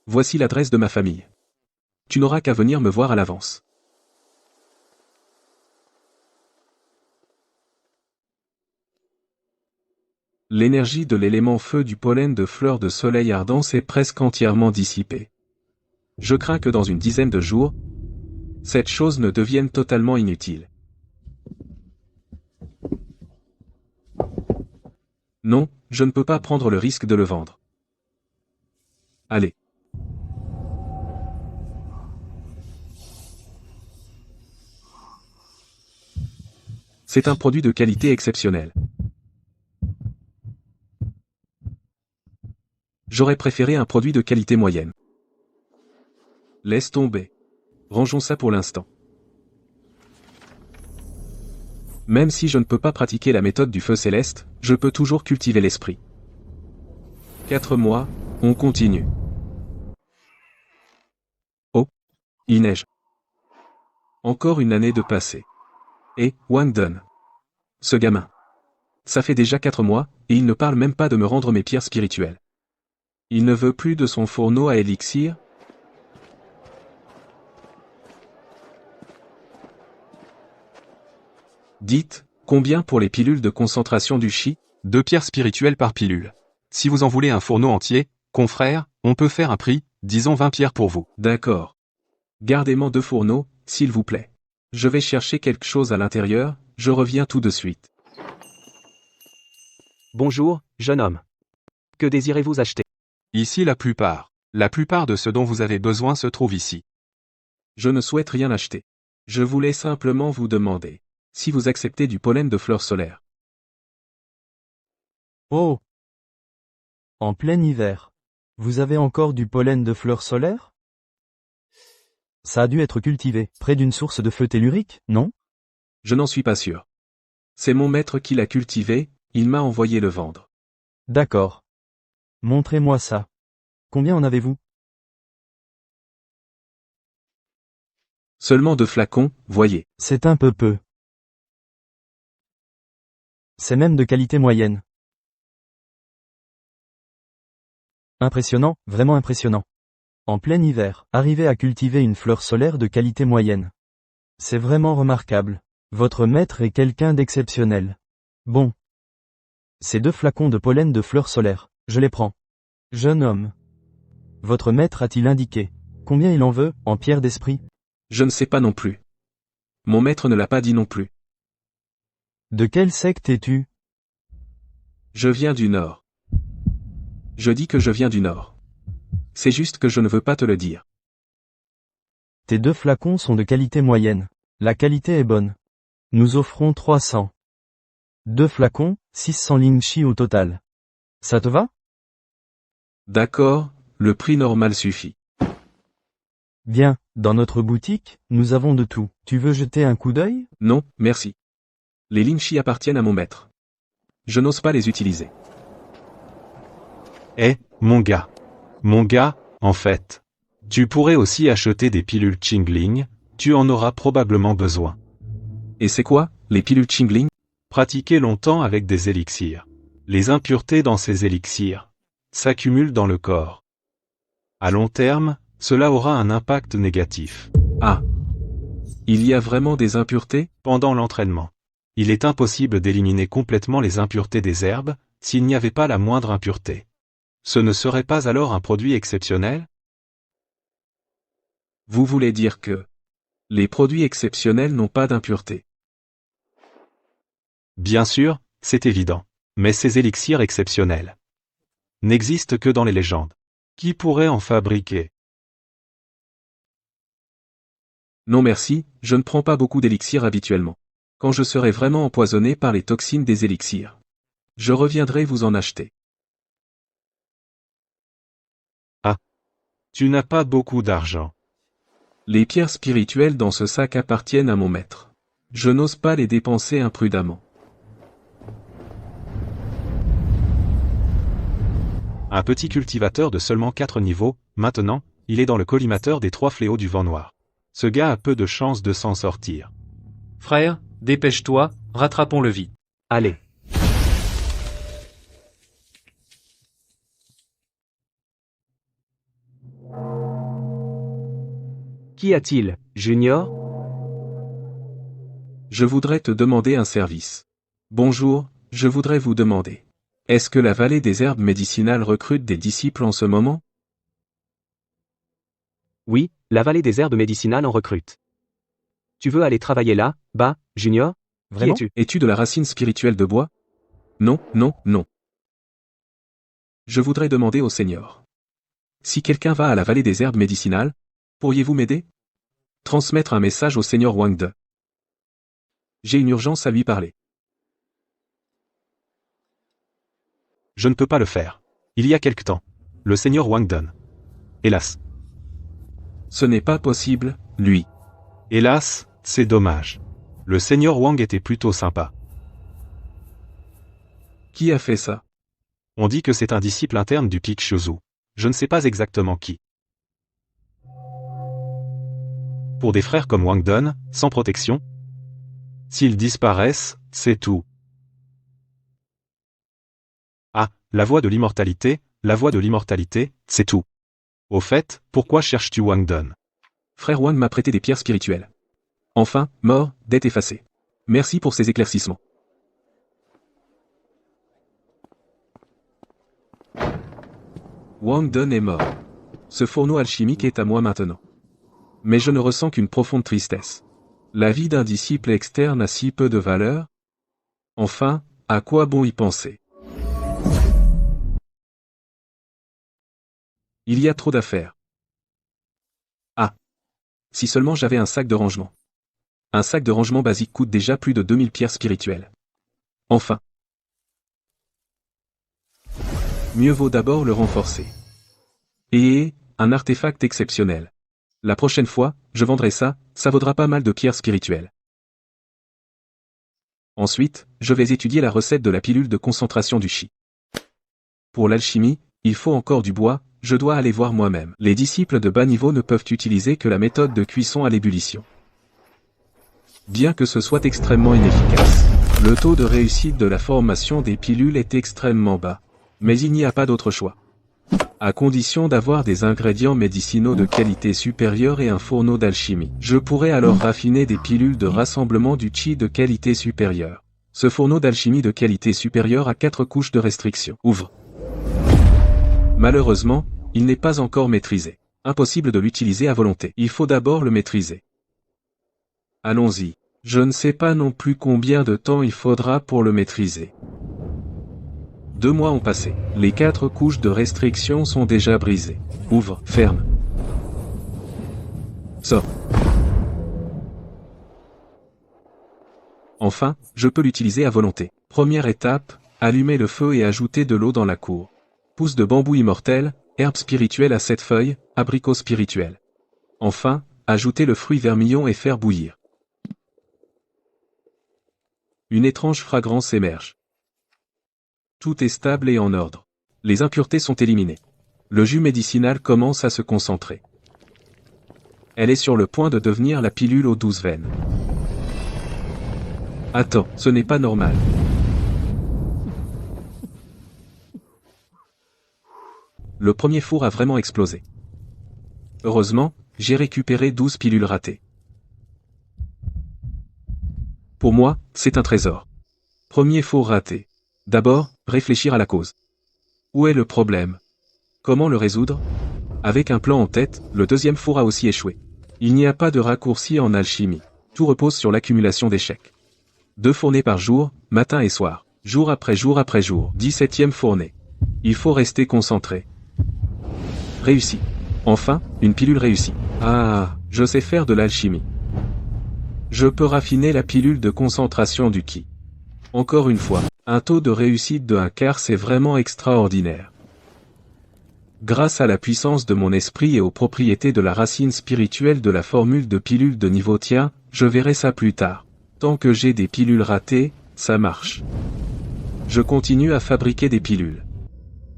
Voici l'adresse de ma famille. Tu n'auras qu'à venir me voir à l'avance. L'énergie de l'élément feu du pollen de fleurs de soleil ardent s'est presque entièrement dissipée. Je crains que dans une dizaine de jours, cette chose ne devienne totalement inutile. Non, je ne peux pas prendre le risque de le vendre. Allez. C'est un produit de qualité exceptionnelle. J'aurais préféré un produit de qualité moyenne. Laisse tomber. Rangeons ça pour l'instant. Même si je ne peux pas pratiquer la méthode du feu céleste, je peux toujours cultiver l'esprit. 4 mois, on continue. Oh, il neige. Encore une année de passé. Et, Wang Dun. Ce gamin. Ça fait déjà 4 mois, et il ne parle même pas de me rendre mes pierres spirituelles. Il ne veut plus de son fourneau à élixir? Dites, combien pour les pilules de concentration du chi? 2 pierres spirituelles par pilule. Si vous en voulez un fourneau entier, confrère, on peut faire un prix, disons 20 pierres pour vous. D'accord. Gardez-moi 2 fourneaux, s'il vous plaît. Je vais chercher quelque chose à l'intérieur, je reviens tout de suite. Bonjour, jeune homme. Que désirez-vous acheter? Ici la plupart de ce dont vous avez besoin se trouve ici. Je ne souhaite rien acheter. Je voulais simplement vous demander si vous acceptez du pollen de fleurs solaires. Oh! En plein hiver. Vous avez encore du pollen de fleurs solaires? Ça a dû être cultivé, près d'une source de feu tellurique, non? Je n'en suis pas sûr. C'est mon maître qui l'a cultivé, il m'a envoyé le vendre. D'accord. Montrez-moi ça. Combien en avez-vous? Seulement 2 flacons, voyez. C'est un peu. C'est même de qualité moyenne. Impressionnant, vraiment impressionnant. En plein hiver, arriver à cultiver une fleur solaire de qualité moyenne. C'est vraiment remarquable. Votre maître est quelqu'un d'exceptionnel. Bon. Ces 2 flacons de pollen de fleurs solaires, je les prends. Jeune homme. Votre maître a-t-il indiqué combien il en veut, en pierre d'esprit? Je ne sais pas non plus. Mon maître ne l'a pas dit non plus. De quelle secte es-tu? Je viens du Nord. Je dis que je viens du Nord. C'est juste que je ne veux pas te le dire. Tes 2 flacons sont de qualité moyenne. La qualité est bonne. Nous offrons 300. 2 flacons, 600 lingshi au total. Ça te va? D'accord, le prix normal suffit. Bien, dans notre boutique, nous avons de tout. Tu veux jeter un coup d'œil? Non, merci. Les lingshi appartiennent à mon maître. Je n'ose pas les utiliser. Mon gars, en fait. Tu pourrais aussi acheter des pilules Qingling, tu en auras probablement besoin. Et c'est quoi, les pilules Qingling? Pratiquer longtemps avec des élixirs. Les impuretés dans ces élixirs s'accumulent dans le corps. À long terme, cela aura un impact négatif. Ah. Il y a vraiment des impuretés? Pendant l'entraînement. Il est impossible d'éliminer complètement les impuretés des herbes, s'il n'y avait pas la moindre impureté. Ce ne serait pas alors un produit exceptionnel? Vous voulez dire que les produits exceptionnels n'ont pas d'impureté. Bien sûr, c'est évident. Mais ces élixirs exceptionnels n'existent que dans les légendes. Qui pourrait en fabriquer? Non merci, je ne prends pas beaucoup d'élixirs habituellement. Quand je serai vraiment empoisonné par les toxines des élixirs, je reviendrai vous en acheter. Ah. Tu n'as pas beaucoup d'argent. Les pierres spirituelles dans ce sac appartiennent à mon maître. Je n'ose pas les dépenser imprudemment. Un petit cultivateur de seulement 4 niveaux, maintenant, il est dans le collimateur des 3 fléaux du vent noir. Ce gars a peu de chances de s'en sortir. Frère, dépêche-toi, rattrapons-le vite. Allez. Qu'y a-t-il, Junior? Je voudrais te demander un service. Bonjour, je voudrais vous demander. Est-ce que la vallée des herbes médicinales recrute des disciples en ce moment? Oui, la vallée des herbes médicinales en recrute. Tu veux aller travailler là, bas, Junior? Qui Vraiment? es-tu? Es-tu de la racine spirituelle de bois? Non, non, non. Je voudrais demander au Seigneur. Si quelqu'un va à la vallée des herbes médicinales, pourriez-vous m'aider? Transmettre un message au Seigneur Wang De. J'ai une urgence à lui parler. Je ne peux pas le faire. Il y a quelque temps. Le seigneur Wang Dun. Hélas. Ce n'est pas possible, lui. Hélas, c'est dommage. Le seigneur Wang était plutôt sympa. Qui a fait ça? On dit que c'est un disciple interne du Pic Shuzu. Je ne sais pas exactement qui. Pour des frères comme Wang Dun, sans protection, s'ils disparaissent, c'est tout. Ah, la voie de l'immortalité, c'est tout. Au fait, pourquoi cherches-tu Wang Dun? Frère Wang m'a prêté des pierres spirituelles. Enfin, mort, dette effacée. Merci pour ces éclaircissements. Wang Dun est mort. Ce fourneau alchimique est à moi maintenant. Mais je ne ressens qu'une profonde tristesse. La vie d'un disciple externe a si peu de valeur. Enfin, à quoi bon y penser? Il y a trop d'affaires. Ah. Si seulement j'avais un sac de rangement. Un sac de rangement basique coûte déjà plus de 2000 pierres spirituelles. Enfin. Mieux vaut d'abord le renforcer. Et, un artefact exceptionnel. La prochaine fois, je vendrai ça, ça vaudra pas mal de pierres spirituelles. Ensuite, je vais étudier la recette de la pilule de concentration du chi. Pour l'alchimie, il faut encore du bois, je dois aller voir moi-même. Les disciples de bas niveau ne peuvent utiliser que la méthode de cuisson à l'ébullition. Bien que ce soit extrêmement inefficace, le taux de réussite de la formation des pilules est extrêmement bas. Mais il n'y a pas d'autre choix. À condition d'avoir des ingrédients médicinaux de qualité supérieure et un fourneau d'alchimie. Je pourrais alors raffiner des pilules de rassemblement du chi de qualité supérieure. Ce fourneau d'alchimie de qualité supérieure a 4 couches de restriction. Ouvre. Malheureusement, il n'est pas encore maîtrisé. Impossible de l'utiliser à volonté. Il faut d'abord le maîtriser. Allons-y. Je ne sais pas non plus combien de temps il faudra pour le maîtriser. 2 mois ont passé. Les 4 couches de restriction sont déjà brisées. Ouvre, ferme. Sors. Enfin, je peux l'utiliser à volonté. Première étape, allumer le feu et ajouter de l'eau dans la cour. Pousse de bambou immortel, herbe spirituelle à 7 feuilles, abricot spirituel. Enfin, ajouter le fruit vermillon et faire bouillir. Une étrange fragrance émerge. Tout est stable et en ordre. Les impuretés sont éliminées. Le jus médicinal commence à se concentrer. Elle est sur le point de devenir la pilule aux 12 veines. Attends, ce n'est pas normal. Le premier four a vraiment explosé. Heureusement, j'ai récupéré 12 pilules ratées. Pour moi, c'est un trésor. Premier four raté. D'abord, réfléchir à la cause. Où est le problème? Comment le résoudre? Avec un plan en tête, le deuxième four a aussi échoué. Il n'y a pas de raccourci en alchimie. Tout repose sur l'accumulation d'échecs. 2 fournées par jour, matin et soir. Jour après jour après jour. 17e fournée. Il faut rester concentré. Réussi. Enfin, une pilule réussie. Ah, je sais faire de l'alchimie. Je peux raffiner la pilule de concentration du ki. Encore une fois, un taux de réussite de 1/4, c'est vraiment extraordinaire. Grâce à la puissance de mon esprit et aux propriétés de la racine spirituelle de la formule de pilule de niveau, tiens, je verrai ça plus tard. Tant que j'ai des pilules ratées, ça marche. Je continue à fabriquer des pilules.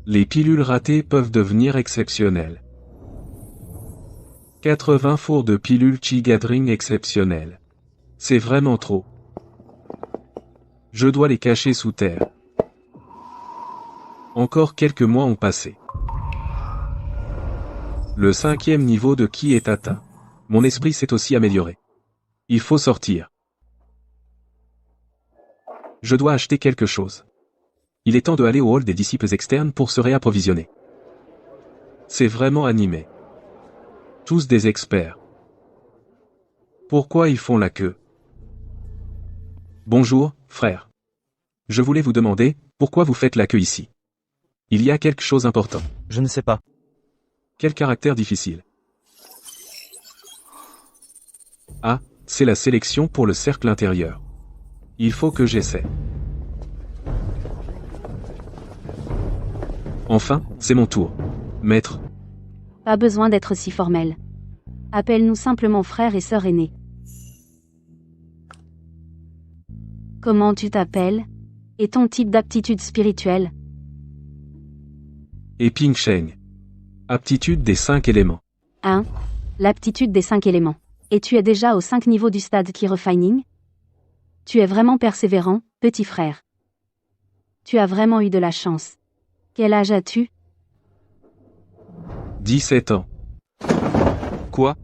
Les pilules ratées peuvent devenir exceptionnelles. 80 fours de pilules Chi Gathering exceptionnelles. C'est vraiment trop. Je dois les cacher sous terre. Encore quelques mois ont passé. Le 5e niveau de ki est atteint. Mon esprit s'est aussi amélioré. Il faut sortir. Je dois acheter quelque chose. Il est temps de aller au hall des disciples externes pour se réapprovisionner. C'est vraiment animé. Tous des experts. Pourquoi ils font la queue? Bonjour, frère. Je voulais vous demander, pourquoi vous faites la queue ici? Il y a quelque chose d'important. Je ne sais pas. Quel caractère difficile. Ah, c'est la sélection pour le cercle intérieur. Il faut que j'essaie. Enfin, c'est mon tour. Maître. Pas besoin d'être si formel. Appelle-nous simplement frère et sœur aînés. Comment tu t'appelles? Et ton type d'aptitude spirituelle? Et Ping Sheng. Aptitude des 5 éléments. 1. L'aptitude des 5 éléments. Et tu es déjà aux 5 niveaux du stade Ki Refining? Tu es vraiment persévérant, petit frère. Tu as vraiment eu de la chance. Quel âge as-tu? 17 ans. Quoi?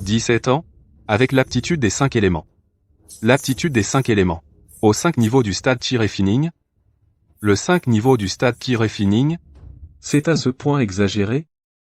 17 ans? Avec l'aptitude des 5 éléments. L'aptitude des 5 éléments. Aux 5 niveaux du stade Chi Refining? Le 5 niveau du stade Ki Refining? C'est à ce point exagéré?